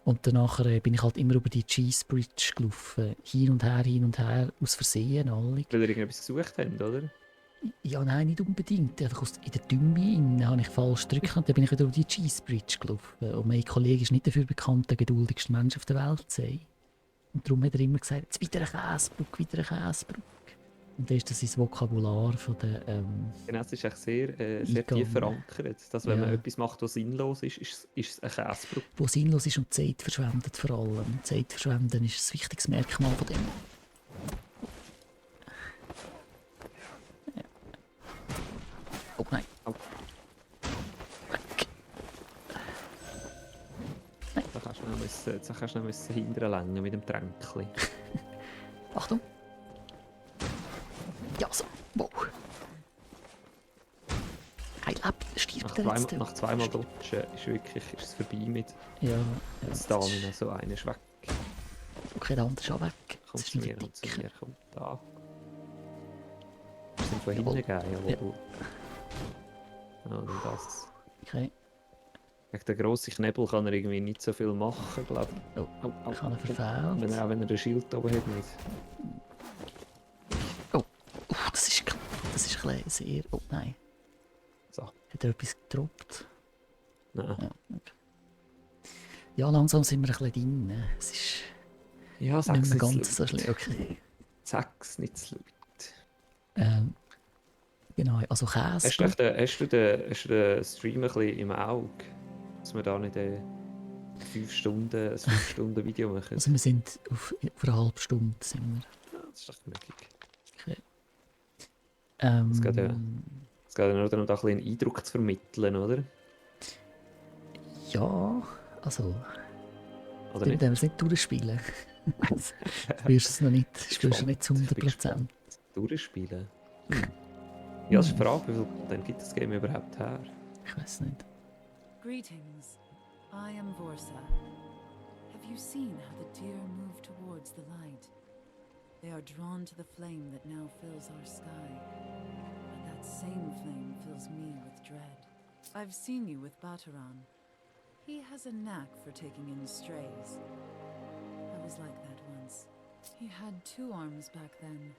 Und danach bin ich halt immer über die Cheese Bridge gelaufen. Hin und her, aus Versehen alle. Weil ihr irgendetwas gesucht habt, oder? Ja, nein, nicht unbedingt. Einfach in der Dümme habe ich falsch gedrückt und dann bin ich wieder über die Cheese Bridge gelaufen. Und mein Kollege ist nicht dafür bekannt, der geduldigste Mensch auf der Welt zu sein. Und darum hat er immer gesagt, jetzt wieder ein Käsebrück, wieder ein Käsebrück. Und dann ist das sein Vokabular von der... Genau, es ist echt sehr Eingang. tief verankert. Dass wenn man Ja. etwas macht, was sinnlos ist, ist es ein Käsebrücke. wo sinnlos ist und Zeit verschwendet vor allem. Zeit verschwenden ist ein wichtiges Merkmal von dem. Ja. Oh nein. Au. Weg. Da kannst du noch hinterher längen mit dem Tränkchen. Achtung. Ja, so. Wow. Ein Lebt, stirbt er jetzt? Nach zweimal dodgen ist es vorbei mit Ja, der das Stamina. ist- So einer ist weg. Okay, der andere ist auch weg. Das Kommt ist zu wieder mir, kommt zu dick. mir, kommt da. Wir sind von Jawohl. hinten gegeben, jawohl. Ja, und das. Okay. Gegen den grossen Knebel kann er irgendwie nicht so viel machen, glaube ich. Oh, Au, au. ich habe ihn verfehlt. Auch wenn er den Schild oben hat, nicht. Das ist ein bisschen sehr... Oh nein. So. Hat er etwas gedroppt? Nein. Ja, okay. Ja, langsam sind wir ein bisschen drin. Es ist Ja, nicht sag's mehr nicht ganz zu so laut. schlimm. Okay. Sag's nicht zu laut. Genau, also Käse. Hast du den Stream ein bisschen im Auge? Dass wir da nicht ein 5 Stunden Video machen? Also wir sind auf eine halbe Stunde. Sind wir. Ja, das ist doch gemütlich. Okay. Es geht ja nur darum, da ein bisschen einen Eindruck zu vermitteln, oder? Ja, also... Oder Wenn nicht? wir es nicht durchspielen. Spürst du es noch nicht, spürst du nicht zu Ich bin 100%. gespannt. Durchspielen? Ja, das ist die Frage, wie viel dann gibt das Game überhaupt her? Ich weiß nicht. Greetings. I am Vorsa. Have you seen how the deer move towards the light? They are drawn to the flame that now fills our sky. And that same flame fills me with dread. I've seen you with Bataran. He has a knack for taking in strays. I was like that once. He had 2 arms back then.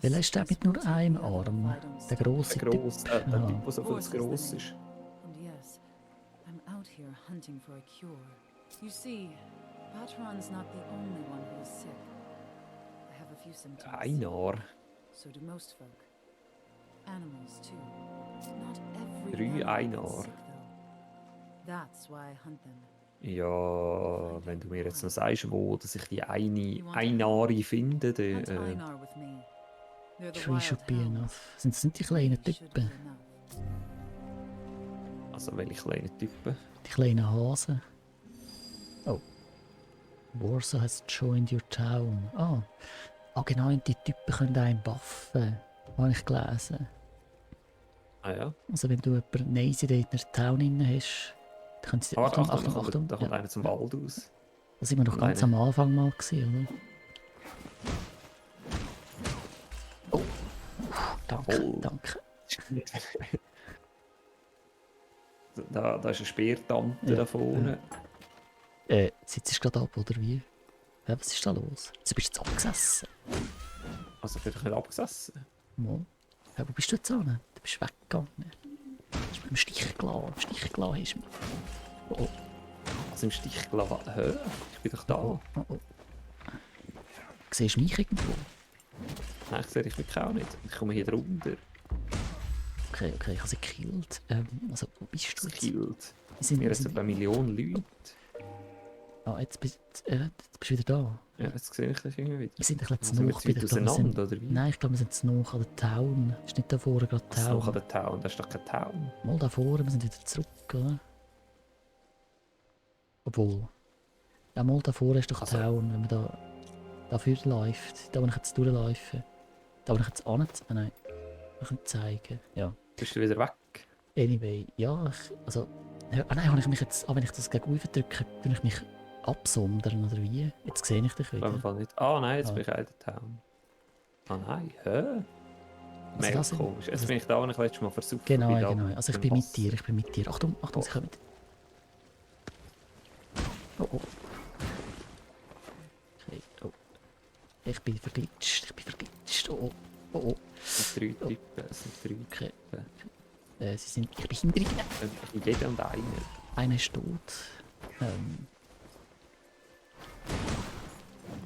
The Welcher ist der sickness mit nur will take einem me out if Arm? I don't Der stop. grosse Der Typ. Typ, der so viel Vorsa's zu gross the ist. name. And yes, I'm out here hunting for a cure. You see, Bataran's not the only one who is sick. I have a few symptoms. Einar. So do most folk. Animals too. Not every 3 animal is Einar. sick though. That's why I hunt them. Ja, wenn du mir jetzt noch sagst, wo dass ich die Einari finde, Hunt dann... Einar with me. They're the Tree wild should be hounds. enough. Sind das nicht die kleinen They should be Typen? enough. Also welche kleinen Typen? Die kleinen Hasen? Oh. Warsaw has joined your town. Ah, genau, und die Typen können einen buffen. Habe ich gelesen. Ah ja? Also wenn du jemanden Neise in der Town drin hast, dann können sie... Achtung, Achtung, Achtung. Da kommt Ja. einer zum Wald aus. Da sind wir noch ganz am Anfang mal gewesen, oder? Oh. Danke, Jawohl. danke. Da ist ein Speertante Ja, da vorne. Sitzt du gerade ab, oder wie? Was ist da los? Du bist jetzt abgesessen. Also vielleicht nicht abgesessen. Mal. Wo bist du jetzt hin? Du bist weggegangen. Du hast mich im Stich gelassen. Im Stich gelassen hast du mich. Oh, Also im Stich gelassen. Hä? Ich bin doch da. oh. Siehst du mich irgendwo? Nein, ich sehe dich wirklich auch nicht. Ich komme hier drunter. Okay, ich habe sie gekillt. Also, wo bist du jetzt? Skilled. Wir Wir sind, sind etwa 1 Million Leute. jetzt bist du wieder da. Ja, jetzt sehe ich dich irgendwie wieder. Wir sind ein bisschen zu Also wir nah. sind auseinander, oder wie? Nein, ich glaube, wir sind zu nah an der Town. Ist nicht da vorne gerade Das ist noch an Town? der Town. Das ist doch kein Town. Mal da vorne, wir sind wieder zurück, oder? Obwohl. Ja, mal da vorne ist doch Also- Town, wenn man da läuft. Da, wo ich jetzt durchlaufe. Da, wo ich jetzt nein. Ich kann zeigen. Ja. Bist du wieder weg? Anyway, ja, nein, habe ich mich jetzt, wenn ich das gegen oben drücke, tue ich mich absondern, oder wie? Jetzt sehe ich dich Auf jeden wieder. Fall nicht. Ah nein, jetzt Ah. bin ich auch in der Town. Ah nein, hä? Mega das sind- komisch. Jetzt also- bin ich da und ich letztes Mal versucht. Genau. Also ich bin mit dir, Achtung, Oh. sie kommen. Oh. Okay, oh. Ich bin verglitscht. Oh. Es sind 3 Typen. Es sind 3 Okay. Typen. Ich bin hinter ihnen. Jeder und einer. Einer ist tot.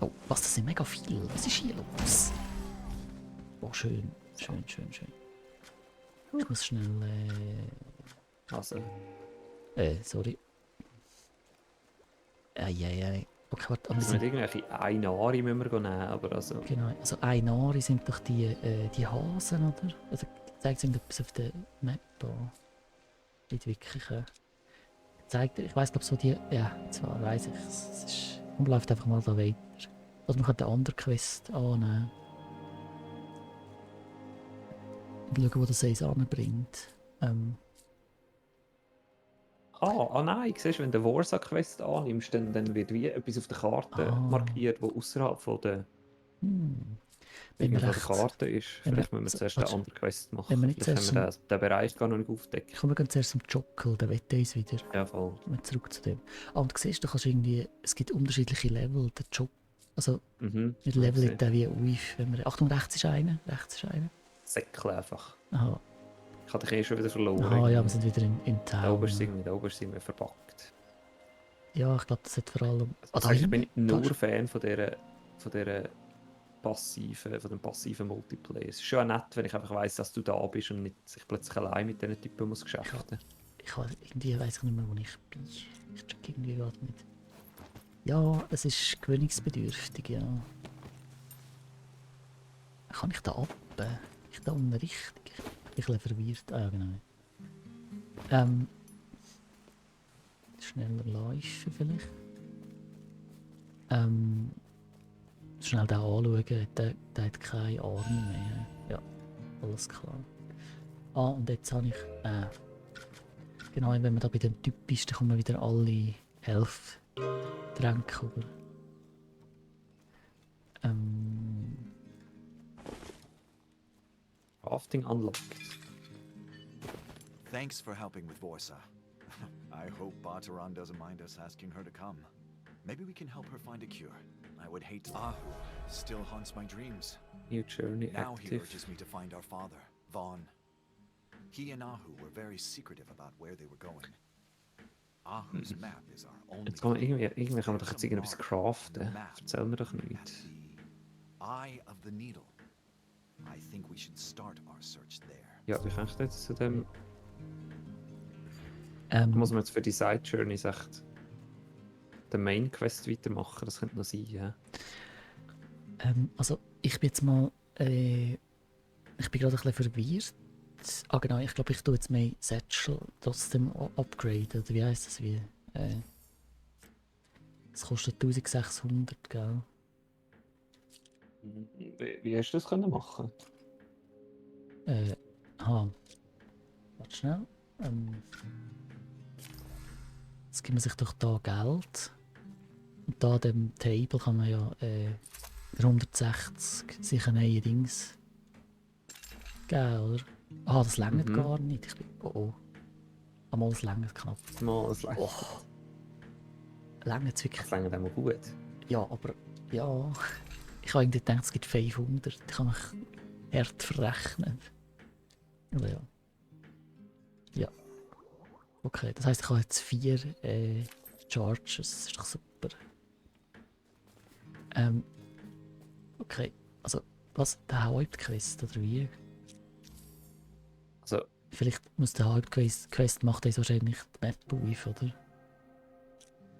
Oh, was, das sind mega viele. Was ist hier los? Oh, schön. Ich muss schnell, Also, sorry. Eieiei. Okay, warte, aber wir also sind, mit irgendwelche Einari müssen wir nehmen, aber also... genau, also Ainari sind doch die Hasen, oder? Also, zeigt irgendetwas auf der Map an? Nicht wirklich, zeigt, ich weiss, glaube so die, ja, zwar weiss ich, es ist, und läuft einfach mal da weiter. Also man kann eine andere Quest annehmen. Und schauen, wo das uns anbringt. Ah nein, siehst du, wenn du den Warsaw-Quest annimmst, dann wird wie etwas auf der Karte Ah. markiert, wo außerhalb von der, Wenn irgendwie wir von der rechts, Karte ist. wenn wir- Vielleicht müssen wir zuerst warte, eine andere Quest machen. wenn wir nicht Vielleicht können wir zuerst den Bereich gar noch nicht aufdecken. kommen wir zuerst zum Jockel, der wette uns wieder. Ja, voll. Mal zurück zu dem. Ah, und du siehst, du kannst irgendwie, es gibt unterschiedliche Level, der Job, also Mhm. mit Level nicht der wie auf, wenn wir, Achtung, rechts ist einer. Säckle einfach. Aha, Ich habe dich schon wieder verloren. ja, wir sind wieder in Da oben ist Town. irgendwie verpackt. Ja, ich glaube, das hat vor allem... Also da ich bin hinten? nur Kannst- Fan von dem passiven Multiplayer. Es ist schon auch nett, wenn ich einfach weiss, dass du da bist und nicht sich plötzlich allein mit diesen Typen muss geschäften. Irgendwie weiss ich nicht mehr, wo ich bin. Ich check irgendwie gerade nicht. Ja, es ist gewöhnungsbedürftig, ja. Kann ich da ab? Ich da unten richtig? Ich bin ein bisschen verwirrt. Ah ja, genau. Schneller laufen vielleicht. Schnell den anschauen, der hat keine Arme mehr. Ja, alles klar. Ah, und jetzt habe ich... Genau, wenn man da bei dem Typ ist, dann kommen wieder alle Health-Tränke über. Crafting unlocked. Thanks for helping with Vorsa. I hope Bataran doesn't mind us asking her to come. Maybe we can help her find a cure. I would hate Ahu. Still haunts my dreams. New journey Now he active. urges me to find our father, Vaughn. He and Ahu were very secretive about where they were going. Ahu's map is our only Jetzt kann man clue. irgendwie kann man doch There's jetzt a irgendetwas mark craften. on the map Erzähl mir doch at nichts. the Eye of the Needle. I think we should start our search there. Ja, wie kannst du jetzt zu dem... Ähm, Muss man jetzt für die Side Journeys echt den Main Quest weitermachen? Das könnte noch sein, ja. also, ich bin jetzt mal... ich bin gerade ein bisschen verwirrt. Ah genau, ich glaube, ich tue jetzt mein Satchel trotzdem upgraden. Oder wie heisst das? Es kostet 1600, gell? Wie hast du das können machen? Warte schnell. Jetzt gibt man sich doch da Geld. Und da an dem Table kann man ja 160 sich ein neue Dings geben, oder? Ah, das längert Mhm. gar nicht. Ich bin... Oh oh. Einmal, das längert knapp. Mal, das Oh. Längert wirklich? längert einmal gut. Ja, aber... Ja... Ich habe irgendwie gedacht, es gibt 500. Ich habe mich hart verrechnet. Aber ja. Ja. Okay, das heisst, ich habe jetzt 4 Charges. Das ist doch super. Okay, also, was? Der Hauptquest oder wie? Also, Vielleicht muss der Hauptquest macht das wahrscheinlich die Map auf, oder?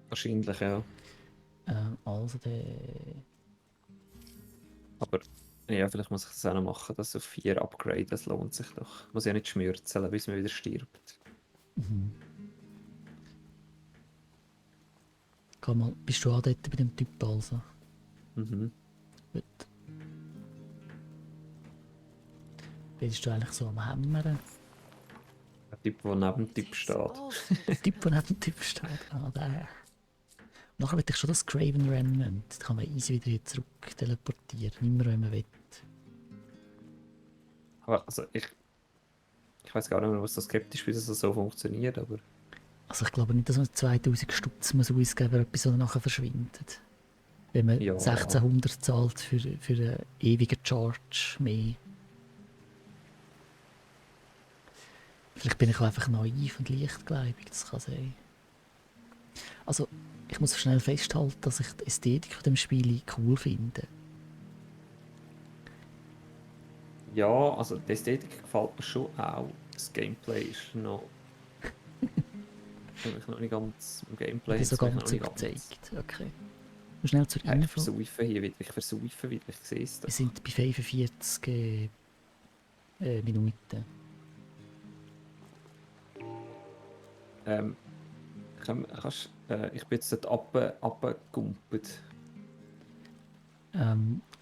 wahrscheinlich ja. Also der... Aber ja, vielleicht muss ich das auch noch machen, dass auf 4 upgraden, das lohnt sich doch. Muss ja nicht schmürzeln, bis man wieder stirbt. Mhm. Komm mal, bist du auch dort bei dem Typ also? Mhm. Gut. Bist du eigentlich so am Hämmern? Der Typ, der neben dem Typ Takes steht. all Der Typ, der neben dem Typ steht. Ah, der. Nachher will ich schon das Craven Remnant. Da kann man easy wieder hier zurück teleportieren. Immer wenn man will. Aber also ich weiß gar nicht mehr, was so skeptisch wie das so funktioniert, aber Also ich glaube nicht, dass man 2000 Stutz muss ausgeben muss, etwas, das nachher verschwindet. Wenn man Ja. 1600 zahlt für einen ewigen Charge mehr. Vielleicht bin ich auch einfach naiv und leichtgläubig, das kann sein. Also, ich muss schnell festhalten, dass ich die Ästhetik von dem Spiel cool finde. ja, also die Ästhetik gefällt mir schon auch. Das Gameplay ist noch. Nämlich noch nicht ganz. Im Gameplay Das so hat's mich ganz noch nicht überzeugt. Okay. Nur schnell zur Ja, ich Info. versaufe hier wieder. Ich versaufe wieder. Ich sehe es Wir doch. sind bei 45 Minuten. Ich bin jetzt dort runtergegumpelt.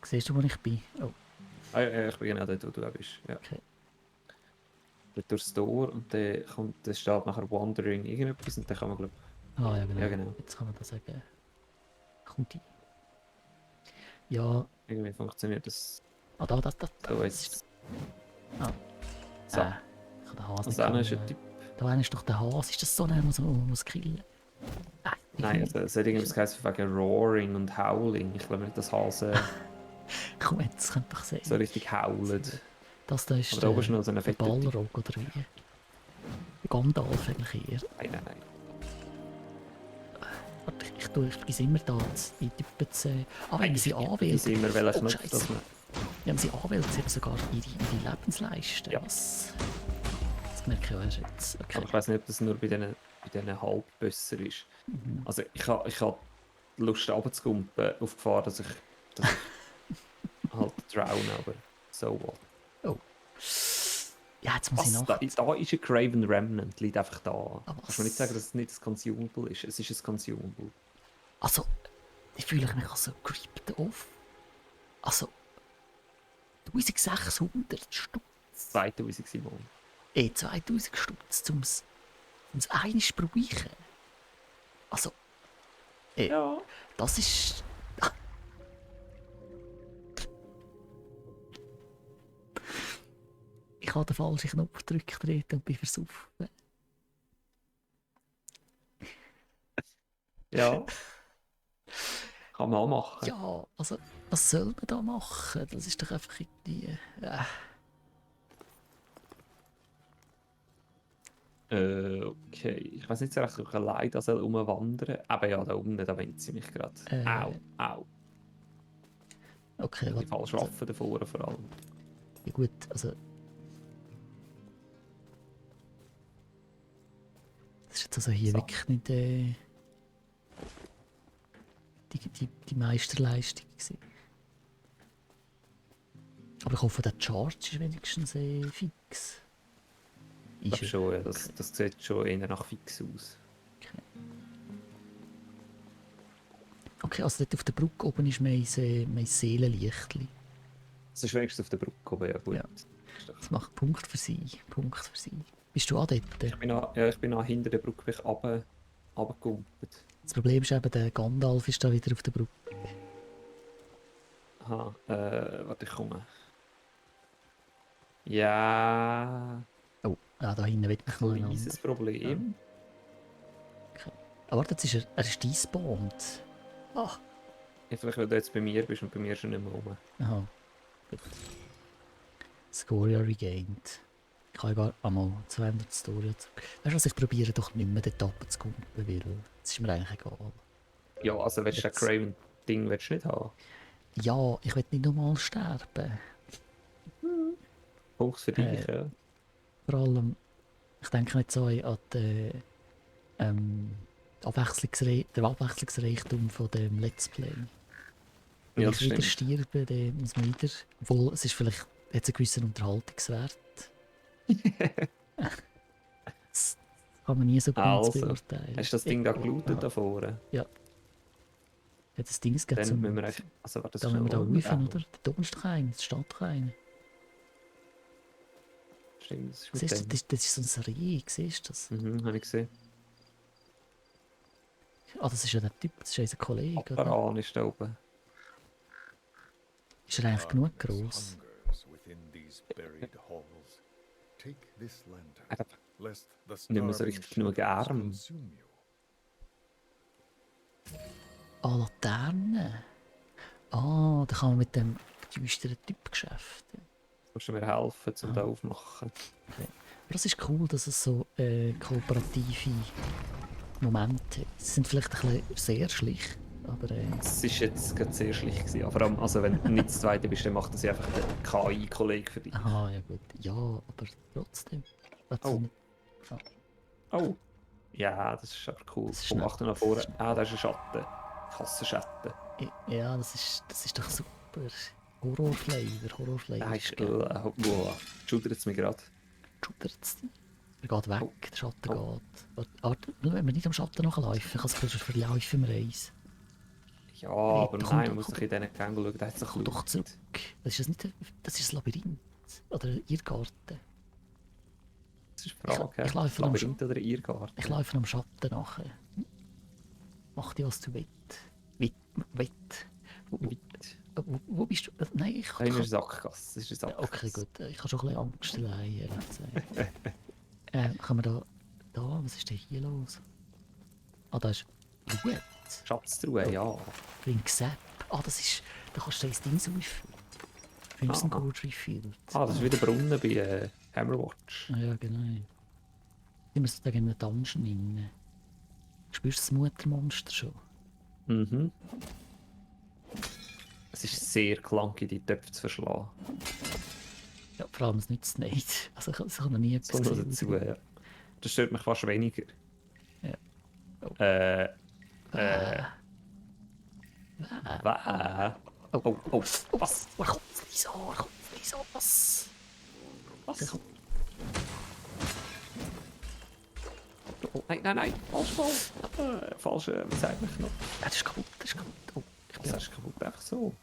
Siehst du, wo ich bin? Oh, Ah, ja, ich bin genau dort, wo du auch bist. Ja. okay. Dort durchs Tor und dann steht nachher Wandering irgendetwas und dann kann man, glaube Ah ja, genau. Ja, genau. Jetzt kann man das sagen. Kommt die. Ja, irgendwie funktioniert das da. so Das ist... jetzt. Ah. So. Ich kann den Hase Also einer ist ein nicht Typ. Da einer ist doch der Hase. Ist das so einer, der muss killen? Nein, also es hat irgendwas geheißen wegen Roaring und Howling. Ich glaube nicht, dass Hasen Komm jetzt, das könnte doch sein. so richtig howlen. Das da ist Aber da oben ist noch so eine der fette Typ. Balrog, oder wie? Der Gandalf eigentlich eher. Nein. Warte, ich vergesse immer da die Typen zu... Ah, wenn man sie Ich anwählt... immer welchen Oh, Knopf, Scheisse. dass man. Wenn man sie anwählt, sieht man sogar ihre Lebensleiste. Ja. Das merke ich auch erst jetzt. Okay. Aber ich weiß nicht, ob das nur bei diesen Halbbösser ist. Mhm. Also ich habe Lust runterzukumpen, auf Gefahr, dass ich halt drowne, aber so what. Ja, jetzt muss ich Was? noch... Da ist ein Craven Remnant, liegt einfach da. Ah, Kannst du mir nicht sagen, dass es nicht ein Consumable ist? Es ist ein Consumable. Also, ich fühle mich also creeped auf. Also, 1600 Stutz. 2000 Simon. 2000 Stutz, um's einiges brauchen. Also, Ja. das ist... Ich habe den falschen Knopf gedrückt und bin versaufen. Ja. Kann man auch machen. Ja, also, was soll man da machen? Das ist doch einfach irgendwie... Okay. Ich weiß nicht so recht, ob ich allein da soll rumwandern. Aber ja, da unten, da wendet sie mich gerade. Au. Okay, Die falsch also, Waffe davor vor allem. ja gut, also... Das ist jetzt also hier So. wirklich nicht die Meisterleistung gewesen. Aber ich hoffe, der Charge ist wenigstens fix. Ich glaube er? schon, ja, das sieht schon eher nach fix aus. Okay, also dort auf der Brücke oben ist mein Seelenlichtli. Das ist wenigstens auf der Brücke oben, ja gut. Ja. Das macht Punkt für sie. Bist du auch dort? Ich bin auch hinter der Brücke runtergekumpelt. Das Problem ist eben, der Gandalf ist da wieder auf der Brücke. Aha, warte, ich komme. Ja, Oh, ah, da hinten wird mich noch ein ein kleines Problem. Aber warte, jetzt ist er ist despawned. Ah, Ja, vielleicht, weil du jetzt bei mir bist und bei mir schon nicht mehr rum. aha. Gut. Scoria regained. Ich kann ja gar einmal 200 Story zurück. Weißt du was, ich probiere doch nicht mehr dort runterzukommen, weil es ist mir eigentlich egal. Ja, also willst du das Jetzt- Craven-Ding willst du nicht haben? Ja, ich will nicht nochmal sterben. Punkt für dich, ja. Vor allem, ich denke nicht so an den Abwechslungsreichtum von dem Let's Play. Wenn Ja, ich das wieder stimmt. sterbe, dann muss man wieder... Obwohl, es ist vielleicht jetzt einen gewissen Unterhaltungswert. Das kann man nie so ganz Also, beurteilen. hast du das Ding da gelootet Aha. da vorne? Ja, das Ding geht Dann zum... müssen wir eigentlich... Also, warte, das Da ist müssen wir da schnell rauf, oder? Da oben ist doch einer, da steht doch einer. Stimmt, das ist Siehst du, mit dem. das ist so ein Reh, siehst du das? Mhm, habe ich gesehen. Ah, das ist ja der Typ, das ist unser Kollege, oder? Apparan ist da oben. Ist er eigentlich genug gross? Hungers within these buried halls. Take this lantern, Er hat lest the nicht mehr so starving richtig genug shadows Arm. consume you. Ah, Laterne. Ah, da kann man mit dem düsteren Typ geschäften. Musst du mir helfen, um da aufmachen? Aber das ist cool, dass es so kooperative Momente hat. Sie sind vielleicht ein bisschen sehr schlicht, aber Es war jetzt gerade sehr schlicht gewesen. Ja, vor allem, also wenn du nicht das Zweite bist, dann macht das ja einfach der KI-Kollege für dich. aha, ja gut. Ja, aber trotzdem. Also, Oh. Oh! Ja, das ist aber cool. Das ist Komm, schnell. achte nach vorne. Ah, da ist ein Schatten. Ich hasse Schatten. ja, das ist doch super. Horrorflavor, Horrorflavor. Ah, ist wow. Schudert es mir gerade. Schudert's. Er geht weg, Oh. der Schatten Oh. geht. Warte, nur wenn wir nicht am Schatten nachlaufen, ich kann es verlaufen im Reis. Ja, aber komm nein, doch, man muss komm doch in diesen Gängen schauen. Da hat es Komm doch zurück. Das ist das ist ein Labyrinth. Oder ein Irrgarten. Das ist die Frage. ich laufe am Labyrinth oder Irrgarten? Ich laufe am Schatten nachher. Mach dir was du willst. Wett. Wo bist du? Nein, ich Nein, das ist eine Sackgasse. Das ist eine Sackgasse. okay, gut. Ich habe schon ein bisschen Angst allein, ehrlich gesagt. Kann man da, was ist denn hier los? Ah, da ist Blut. Schatztruhe, ja. Bring Sepp. Ah, da kannst du das Ding so auffüllen. Crimson Ah. Gold refilled. Ah, das ist wieder Brunnen bei Hammerwatch. Ah, ja, genau. Sind wir sozusagen in einem Dungeon drin. Spürst du das Muttermonster schon? Mhm. Es ist sehr clunky, die Töpfe zu verschlagen. Ja, vor allem, es nützt nicht. Also, ich habe noch nie etwas Das kommt noch gesehen. dazu, ja. Das stört mich fast weniger. Ja. Oh. Oh, was? Er kommt Lisa, was? Was? Der kommt- Oh, nein, falsch. Falsche, was sagt mich noch? Das ist kaputt. Oh, ich bin Das ist kaputt, einfach so.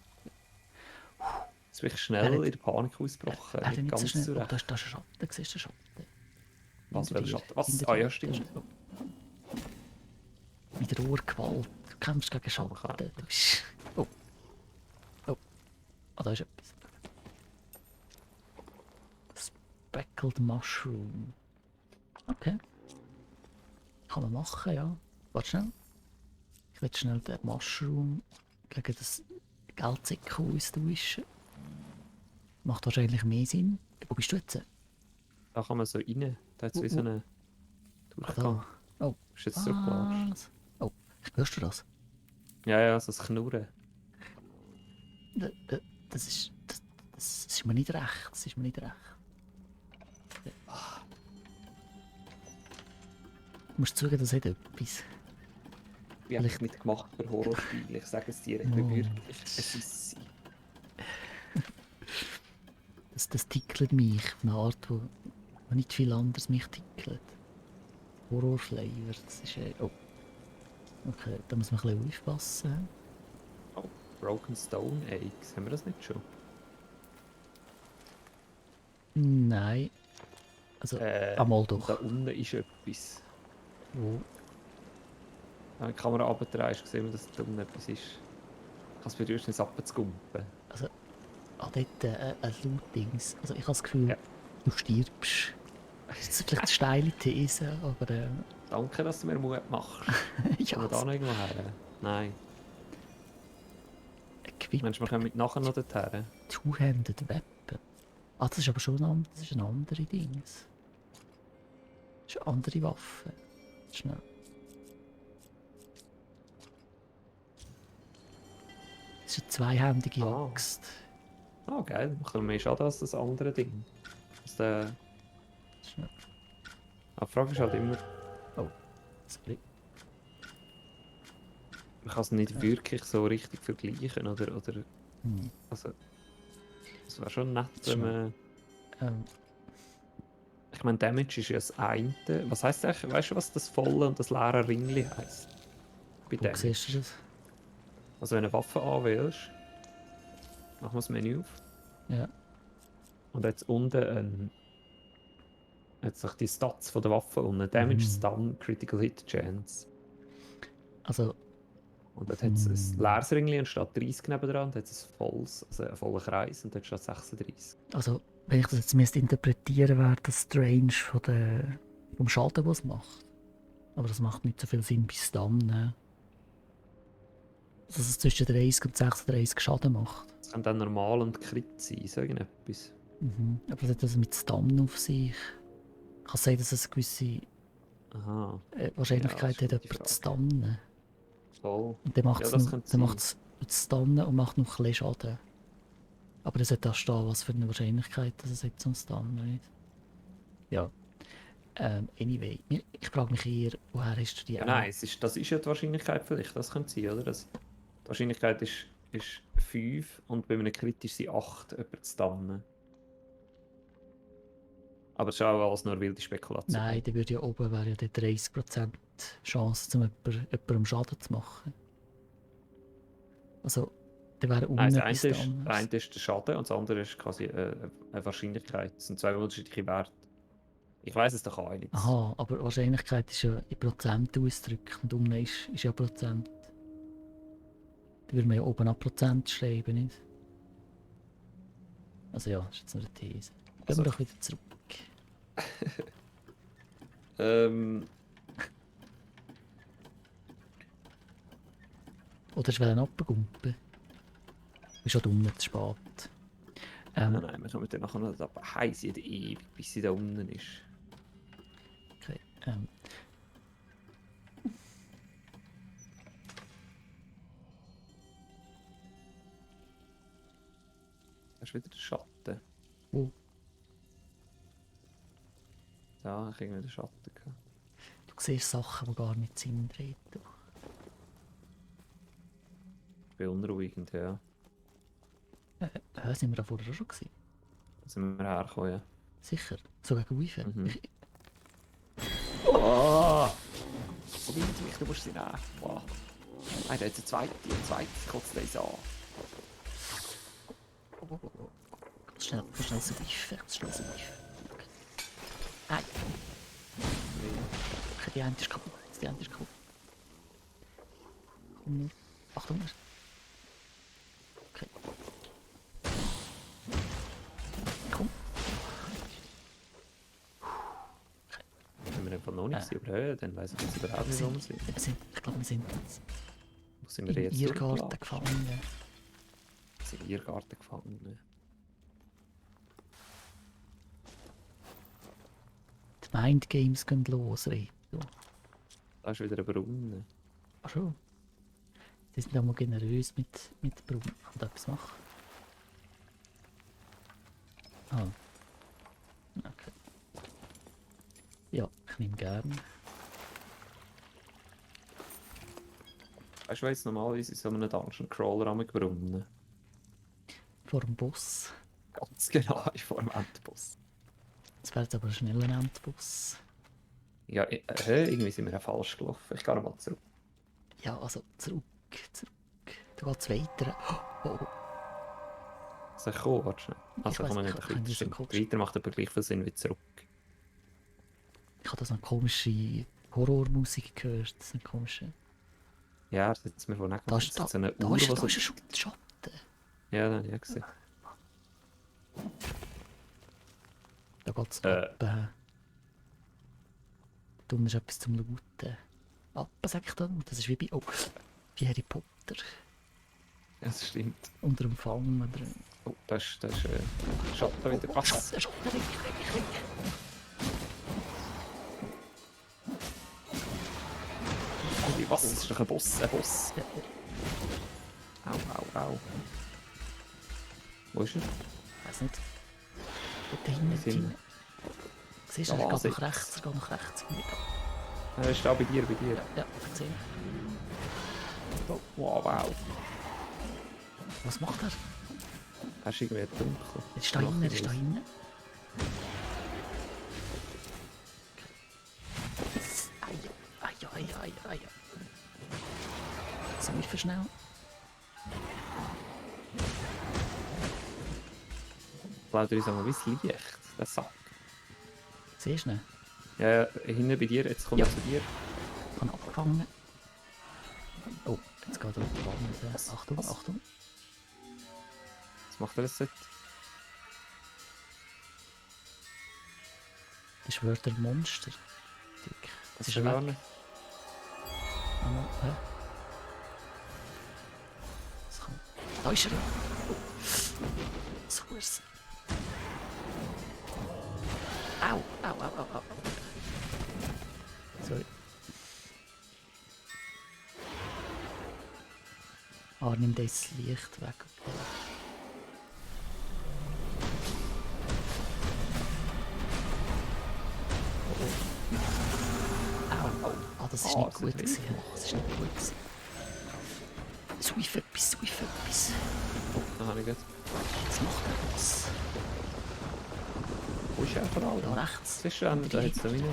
Jetzt bin ich Er schnell hat- in der Panik ausgebrochen. Er hat Nicht nicht so ganz schnell. Oh, zurecht. da ist ein Schatten. Siehst du den Schatten? Was, Hinter welcher dir, Schatten? Was? hinter Ah dir. ja, stimmt. Mit der Urgewalt. Du kämpfst gegen Schatten. Okay. Du bist... Oh. Ah, da ist etwas. Speckled Mushroom. Okay. Kann man machen, ja. Warte schnell. Ich will schnell den Mushroom gegen das Geldsäckel austauschen. Macht wahrscheinlich mehr Sinn. Wo bist du jetzt? Da kann man so rein. Da hat es wie so einen Ah, Durchgang. da. Oh. Ist jetzt zurückgelassen. Was? Oh, hörst du das? Ja, so das Knurren. Das ist mir nicht recht. Das ist mir nicht recht. Du musst zugeben, das hat etwas. Ich habe nicht gemacht für Horrorspiele. Ich sage es dir, ich Oh. bin wirklich. Es ist sie. Das tickelt mich auf eine Art, wo nicht viel anderes mich tickelt. Horrorflavor, das ist oh. Okay, da muss man ein bisschen aufpassen. Oh, Broken Stone Eggs. Haben wir das nicht schon? Nein. Also, einmal und da doch. unten ist etwas. Wo? Wenn die Kamera abdrehst, gesehen, dass da unten etwas ist. Kannst du berührst, ins Appen zu gumpen. Also, dort ein Loot-Dings. Also, ich habe das Gefühl, Ja. Du stirbst. Das ist vielleicht eine steile These, aber Danke, dass du mir Mut machst. ja, Können wir da noch irgendwo her? Nein. Equip Meinst du, wir kommen nachher noch dorthin? Two-Handed Weapon. Ah, das ist aber schon das ist eine andere Dings. Das ist eine andere Waffe. Schnell. Das ist eine zweihändige Ah. Axt. Ah, geil. Macht mehr Schaden als das andere Ding. Das der... Schnell. Aber die Frage ist halt immer, Sorry. man kann es nicht wirklich so richtig vergleichen, oder? Hm. Also, es wäre schon nett, Schnell. wenn man... Ähm, Ich meine, Damage ist ja das eine. Was heisst eigentlich, weißt du, was das volle und das leere Ringli heisst? Bei wo Damage. siehst du das? Also wenn du eine Waffe anwählst, machen wir das Menü auf. Ja. Und jetzt unten jetzt noch die Stats von der Waffe unten. Damage, Mhm. Stun, Critical Hit Chance. Also, Und dort hat es ein leeres Ringli und steht 30 nebendran. Und dort hat es ein volles, also einen vollen Kreis und dort steht 36. also, wenn ich das jetzt müsste interpretieren, wäre das die Range vom Schaden, was es macht. Aber das macht nicht so viel Sinn bis dann. Ne? Dass es zwischen 30 und 36 Schaden macht. Es kann dann normal und Crit sein, so irgendetwas. Mhm. Aber das hat das mit Stun auf sich. Kann sein, dass es eine gewisse Aha, Wahrscheinlichkeit Ja, hat, das ist die jemanden zu stunnen. voll. Und dann macht Ja, es das noch, könnte dann sein. macht's stunnen und macht noch ein bisschen Schaden. Aber es sollte auch stehen, was für eine Wahrscheinlichkeit dass es hat zum Stunnen. Nicht? Ja. Anyway, ich frage mich eher, woher hast du die Ja, nein, das ist ja die Wahrscheinlichkeit vielleicht, das könnte sein, oder? Die Wahrscheinlichkeit ist 5 und bei einem Crit ist sie 8, jemanden zu stunnen. Aber es ist auch alles nur wilde Spekulation. Nein, dann würde ja oben wäre ja die 30% Chance, jemandem Schaden zu machen. Also, dann wäre unten Nein, das etwas eine ist, anderes. der eine ist der Schaden und das andere ist quasi eine Wahrscheinlichkeit. Das sind zwei unterschiedliche Werte. Ich weiß es doch auch nicht. Aha, aber Wahrscheinlichkeit ist ja in Prozent ausgedrückt und unten ist ja Prozent. Da würde man ja oben an Prozent schreiben, nicht? Also ja, das ist jetzt nur eine These. Gehen Also- wir doch wieder zurück. Oder ist er abgegumpen? Ist schon unten zu spät. Nein, wir kommen dann nachher noch da heiß jede ewig, bis sie da unten ist. Okay, Das ist wieder der Schatten. Wo? Da, ich irgendwie den Schatten gehabt. du siehst Sachen, die gar nicht Sinn drehen. Beunruhigend, ja. Sind wir da vorher auch schon gewesen? Da sind wir hergekommen, ja. Sicher? So gegen Wi-Fi? Mhm. Oh! So windet mich, du musst sie nehmen. Wow. Nein, da hat eine zweite kotzt das an. Schnell so Wi-Fi. Schnell so Wi-Fi. Okay. Nein! Okay, die eine ist kaputt. Die eine ist kaputt. Komm nur. Achtung! Okay. Komm. Wenn wir einfach noch nicht sind überhöhen, dann weiss ich jetzt überhaupt nicht, wo wir sind. Ich glaube, wir sind jetzt Wo sind wir im jetzt Irrgarten durchgelatscht? gefangen. Wir sind im Irrgarten gefangen. Die Mindgames gehen los, Reto. Da ist wieder ein Brunnen. Ach schon. Sie sind auch mal generös mit Brunnen. Und etwas machen. Ah. Okay. Ja, ich nehme gerne. Weißt du, jetzt normalerweise in so einem Dungeon Crawler am Brunnen? Vor dem Boss. Ganz genau, ist vor dem Endboss. Das wäre jetzt aber ein schneller Endboss. Ja, irgendwie sind wir ja falsch gelaufen. Ich gehe nochmal zurück. Ja, also zurück. Da geht's weiter. Oh, oh. Soll ich kommen? Warte schnell. Also weiss, kann man ich nicht kann weiter. nicht so Stimmt. kurz- Weiter macht aber gleich viel Sinn wie zurück. Ich habe da so eine komische Horrormusik gehört. Das ist eine komische. Ja, das hat mir vorhin Da gesagt. ist, Das ist so eine da Uhr, ist, die da so... ist ein Schatten. Ja, das habe ich gesehen. Da geht es Äh. ab. Da unten ist etwas zum Looten. Ab, sag ich da. Das ist wie bei, wie Harry Potter. Ja, das stimmt. Unter dem Fang. Oder... Oh, das ist Schatten wieder. Was? Schatten, weg. Was? Das ist doch ein Boss. Ja, Au. Wo ist er? weiß nicht. Dort hinten, hinten. Siehst du, Ja, er geht Wahnsinn. nach rechts, Er ist da bei dir. Ja, gesehen. Oh, wow. Was macht er? Er ist irgendwie dunkel. Er ist da hinten, er ist da hinten. Ei. Säufen schnell. Laut uns einmal wie das Licht. Das Sack. Siehst du ihn? Ja, hinten bei dir. Jetzt kommt Ja. er zu dir. Ich habe abgefangen. Oh, jetzt geht er auf die Wand. Was? Achtung. Was macht er jetzt? Das schwört der Monster. Dick. Das ist ist gar weg. nicht. Hä? Das kann... Da ist er! Oh. So ist Au. Sorry. Nimm das Licht weg. Au. Ah, das ist Ah, nicht das gut hat gewesen. wehgetan. Das ist nicht gut gewesen. Swift etwas. Dann habe ich jetzt. Was macht er was? Wo ist er vor allem? Da rechts. Das ist schon, da hat es da wieder.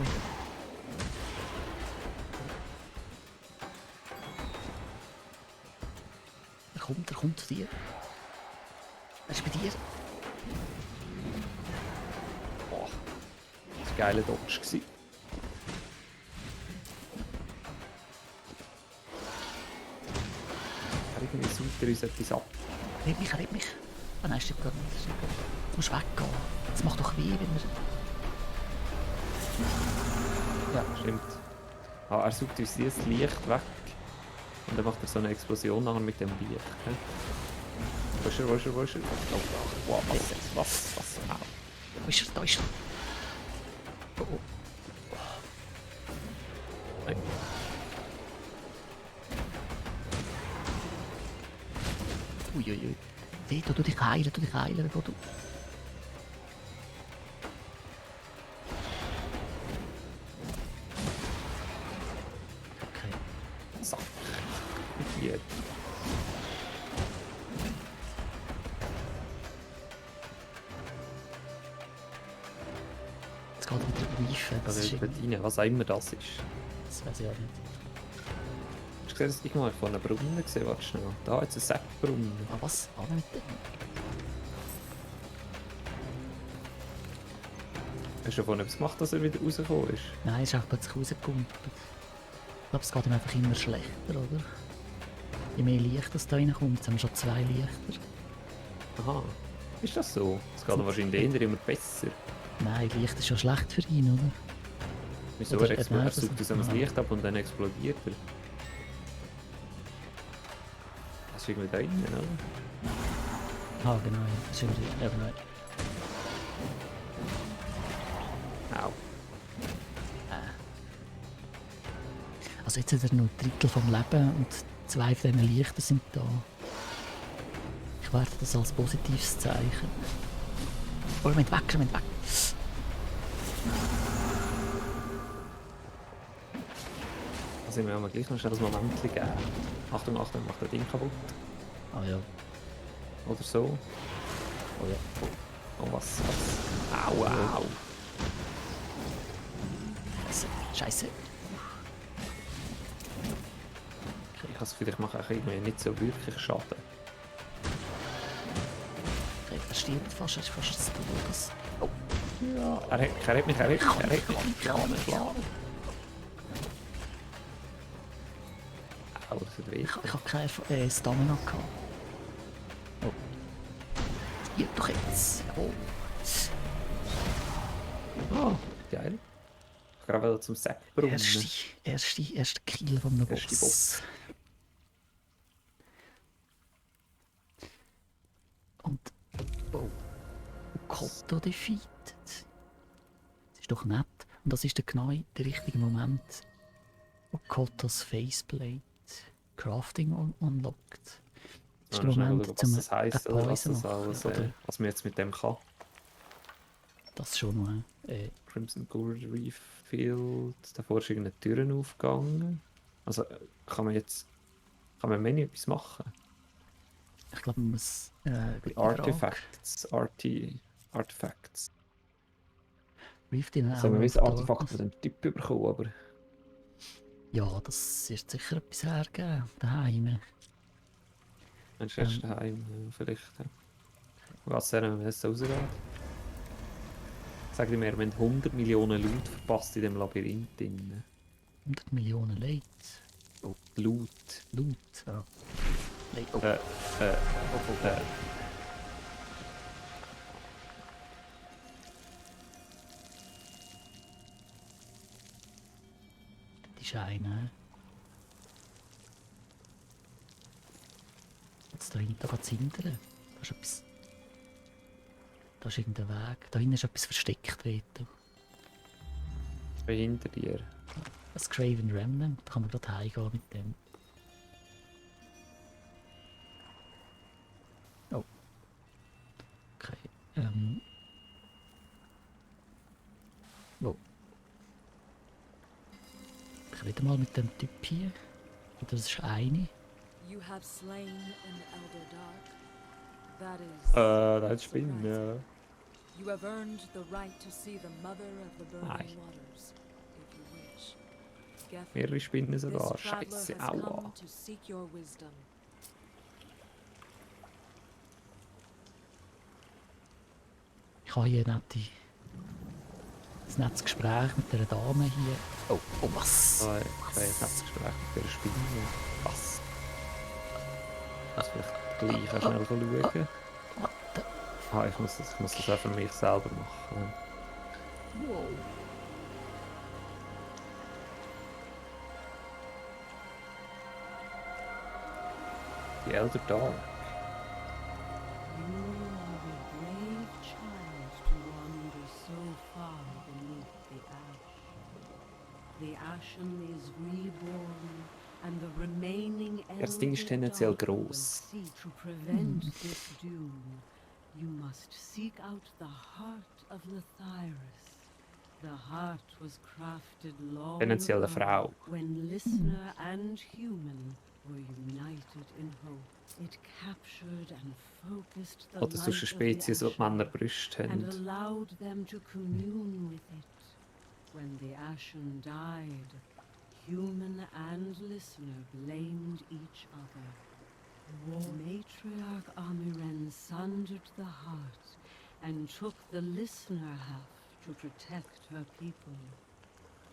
Er kommt zu dir. Er ist bei dir. Boah. Das war ein geiler Dodge gewesen. Irgendwie saugt er uns etwas ab. Red mich. Ah nein, stimmt gar nicht. Du musst weggehen. Das macht doch weh, wenn er... Ja, stimmt. Ah, er saugt uns dieses Licht weg. Und dann macht er so eine Explosion nachher mit dem Licht. He? Wo ist er? Oh, wow, was? Au. Da ist er. Oh. Nein. Uiuiui. Hey, du dich heilen, bevor du... Okay. Sack. Hier. Jetzt geht er wieder reifen. Das Also ist dort irgendwie... rein, was auch immer das ist. Das weiß ich auch nicht. Hast du gesehen, dass ich mal von einem Brunnen gesehen? Warte schnell. Da jetzt ein Seppbrunnen. Ah, was? Ah, mit dem? Hast du davon etwas gemacht, dass er wieder rausgekommen ist? Nein, er ist auch plötzlich rausgepumpt. Ich glaube, es geht ihm einfach immer schlechter, oder? Je mehr Licht das da reinkommt, jetzt haben wir schon 2 Lichter. Aha. Ist das so? Es geht ihm wahrscheinlich eher immer besser. Nein, Licht ist schon schlecht für ihn, oder? Wieso? Oder Er nein, saugt das- uns das aha. Licht ab und dann explodiert er. Das ist irgendwie da innen, oder? Ah, genau, ja. Das ist wieder... Ja, genau. Au. Also jetzt hat er noch ein Drittel vom Leben und 2 von diesen Lichtern sind da. Ich werte das als positives Zeichen. Oh, er weg. Also wir haben gleich noch schnell ein Moment geben. Achtung, macht das Ding kaputt. Ah ja. Oder so. Oh ja. Oh, was? Au. Scheiße. Ich habe das Gefühl, ich mache irgendwie nicht so wirklich Schaden. Okay, er stirbt fast, er ist fast des Todes. Oh, Ja. Er hat mich. kann nicht. Au, das tut weh. Ich habe keine Stamina gehabt. Oh. Stirb doch jetzt. Jawohl. Ah, geil. Ich gerade zum Seppbrunnen. Erste Kill von einem Erste Boss. Und... Oh. Koto defeated. Das ist doch nett. Und das ist genau der richtige Moment, wo Kotos Faceplate Crafting unlockt. Das ist der Moment, was zum das heisst, oder was Poison das machen. alles, Oder was man jetzt mit dem kann. das schon noch. Crimson Gold Refield, davor ist irgendeine Türen aufgegangen. Also kann man im Menü etwas machen? Ich glaube, man muss... Bei Artifacts, Artifacts. Rift in Also wir Hour müssen of Artefakt von Darkness. dem Typ bekommen, aber... Ja, das wird sicher etwas hergeben. Daheim. Meinst du erst daheim vielleicht? Ja. Was er es rausgeht? Sag dir mir, wir haben 100 Millionen Loot verpasst in dem Labyrinth drin. 100 Millionen Leute. Oh, Loot. Loot. Ja. Nein, oh. Die Scheine. Jetzt da hinten geht es hindern. Da ist etwas. Da ist irgendein Weg. Da hinten ist etwas versteckt. Reto. Hinter dir. Das Craven Remnant. Da kann man gerade heimgehen mit dem. Oh. Okay. Oh. Ich rede mal mit dem Typ hier. Das ist eine. You have slain an Elder Dark. That is. Das ist the Spinnen, ja. right. You have earned the right to see the mother of the burning Nein. waters, if you wish. Gefn, Mehrere Spinnen this sogar. traveler Scheiße, has aua. come to seek your wisdom. Ich habe hier ein nettes Gespräch mit einer Dame hier. Oh, oh was? Ich habe jetzt das Gespräch mit der Spinne. Was? Ich muss vielleicht gleich schnell schauen. What the... Ich muss das auch für mich selber machen. Wow. Die Elder Dark. You are a brave child to wander so far beneath the ash. The ashen is reborn, and the remaining Das Ding ist Elder tendenziell Dark will gross. seek to prevent this doom. You must seek out the heart of Lethyrus. The heart was crafted long Tendenziell eine ago Frau. when listener and human were united in hope. It captured and focused the Oder light sonst eine of the Spezies, die ashen Männer Brüste and haben. allowed them to commune with it. When the ashen died, human and listener blamed each other. Matriarch Amiren sundered the heart and took the listener half to protect her people.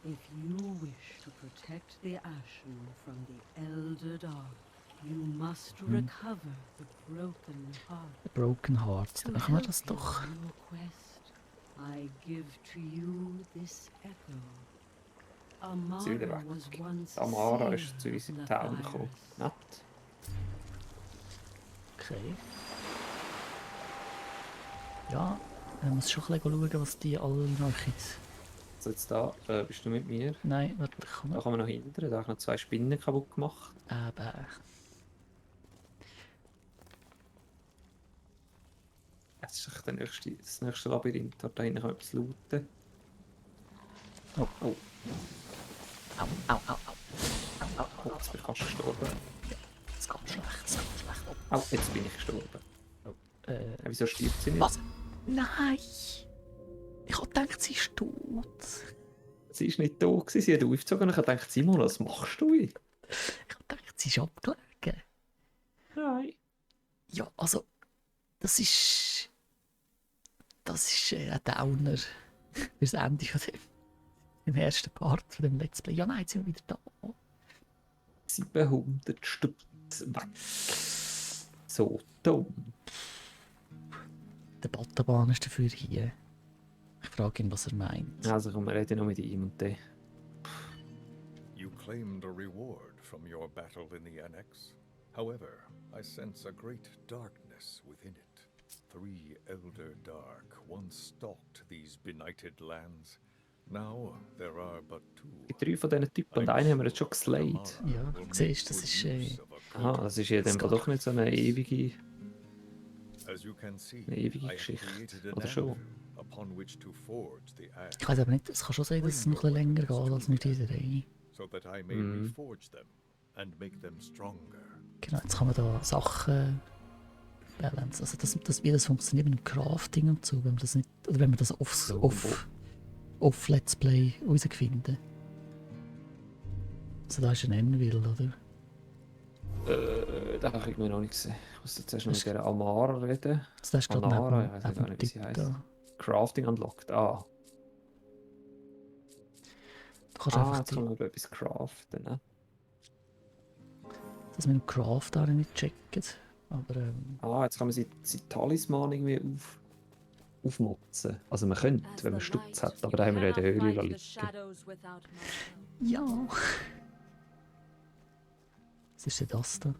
If you wish to protect the ashen from the Elder Dark, you must recover the broken heart. Broken Hearts. To Dann machen wir help das you doch. on your quest, I give to you this echo. Sie wieder Amara weg. was once Amara seer ist zu uns in of die Town gekommen. Lethyrus. Nett. Okay. Ja, man muss schon ein bisschen schauen, was die alle machen. Also jetzt da, bist du mit mir? Nein, warte, komm Da mal. kann man noch hindern. Da habe ich noch 2 Spinnen kaputt gemacht. Aber... Jetzt ist das nächste Labyrinth. Dort hinten kann man etwas looten. Oh. Oh, Au, au, au, au. oh, jetzt bin ich fast gestorben. Es geht schlecht, es geht schlecht. Oh, jetzt bin ich gestorben. Äh, Wieso stirbt sie nicht? was? Nein! Ich habe gedacht, sie ist tot. Sie ist nicht da gewesen, sie hat aufgezogen und ich habe gedacht, Simon, was machst du? Ich habe gedacht, sie ist abgelegen. Nein. Ja, also... Das ist ein Downer. Fürs Ende von dem ersten Part von dem Let's Play. Ja, nein, jetzt sind wir wieder da. 700 Stutz weg. So dumm. Der Butterbahn ist dafür hier. Ich frage ihn, was er meint. Also komm, wir reden noch mit ihm und dann. You claimed a reward from your battle in the Annex. However, I sense a great darkness within it. 3 Elder Dark once stalked these benighted lands. Now there are but 2. Die 3 von diesen Typen und einen haben wir jetzt schon geslayed. Ja, siehst du, das ist... Aha, das ist ja dann doch nicht so eine ewige... As you can see, Eine ewige I have Geschichte, created an oder schon? anvil upon which to forge the ash, Ich weiß aber nicht, es kann schon sein, dass es noch ein bisschen länger geht als nur die 3. so that I may Mhm. reforge them and make them stronger. Genau, jetzt kann man da Sachen balance. Also wie das funktioniert mit dem Crafting und so, wenn man das nicht, oder wenn man das off Let's Play herausfinden. Also da ist ein Anvil, oder? Da habe ich mir noch nicht gesehen. Ich muss jetzt erst noch mit der Amara reden. Also da ist gerade Anara, neben, ich weiß neben gar dem nicht, wie sie Typ heisst. da. Crafting unlocked. Ah, Du kannst einfach jetzt kann man etwas craften. Ne? das mit dem Craft auch nicht checken. Aber Jetzt kann man seinen Talisman irgendwie aufmotzen. Also man könnte, wenn man Stutz hat, aber da haben wir ja in der Höhle liegen. ja. Was ist denn das da?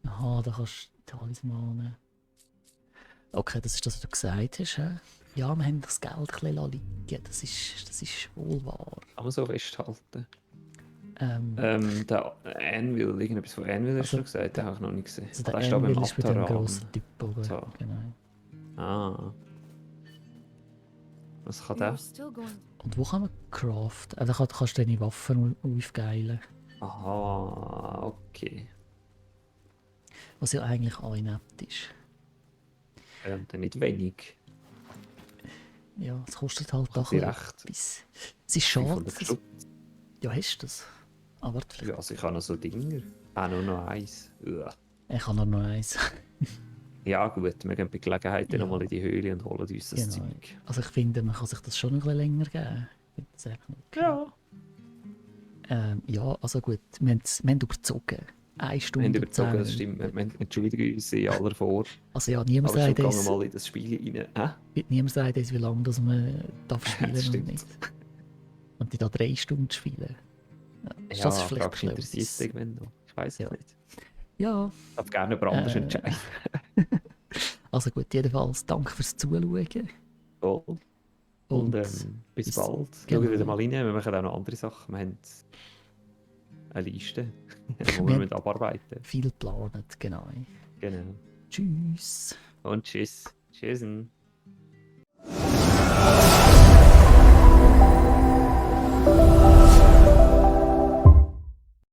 Aha, da kannst du Talismanen. Okay, das ist das, was du gesagt hast. He? Ja, wir haben das Geld ein bisschen liegen. Das ist wohl wahr. Kann man so festhalten. Ähm, Der Anvil, irgendetwas von Anvil hast du Also, gesagt, den habe ich noch nicht gesehen. also Ah, der ist da beim Anvil ist bei dem Ataran. grossen Typ oben. So. Genau. Ah. Was kann We der? are still going. Und wo kann man craften? Da kannst du deine Waffen aufgeilen. Aha, okay. Was ja eigentlich auch nett ist. Dann nicht wenig. Ja, es kostet halt auch Direkt. etwas. Es ist schade. 500 dass- Stutz. Ja, hast du das? Aber vielleicht. Ja, also ich habe noch so Dinger. Nur noch eins. Uah. Ich habe noch eins. Ja gut, wir gehen bei Gelegenheit Ja. noch mal in die Höhle und holen uns das Genau. Zeug. Also ich finde, man kann sich das schon noch ein bisschen länger geben. Ich finde das eigentlich okay. Ja. Ja, also gut, wir haben überzogen. 1 Wir haben Stunde überzogen, 10 das stimmt. Wir entschuldigen uns in aller vor. Also ja, niemand Aber schon sagt gehen uns, wir mal in das Spiel rein. niemand sagt uns, wie lange das man darf spielen Das und stimmt. nicht. Und die da 3 Stunden spielen. Ja, ist Ja, das vielleicht fragst du, interessiert etwas? dich irgendwann noch? Ich weiß es Ja. nicht. Ja, Ich darf gerne jemand anders Äh, entscheiden. also gut, jedenfalls danke fürs Zuschauen. Voll. Und Und bis bis- bald. genau. Schauen wieder mal rein. Wir machen auch noch andere Sachen. Wir haben eine Liste, die Wir wir haben- müssen abarbeiten. viel planen, genau. Genau. Tschüss. Und tschüss. Tschüss.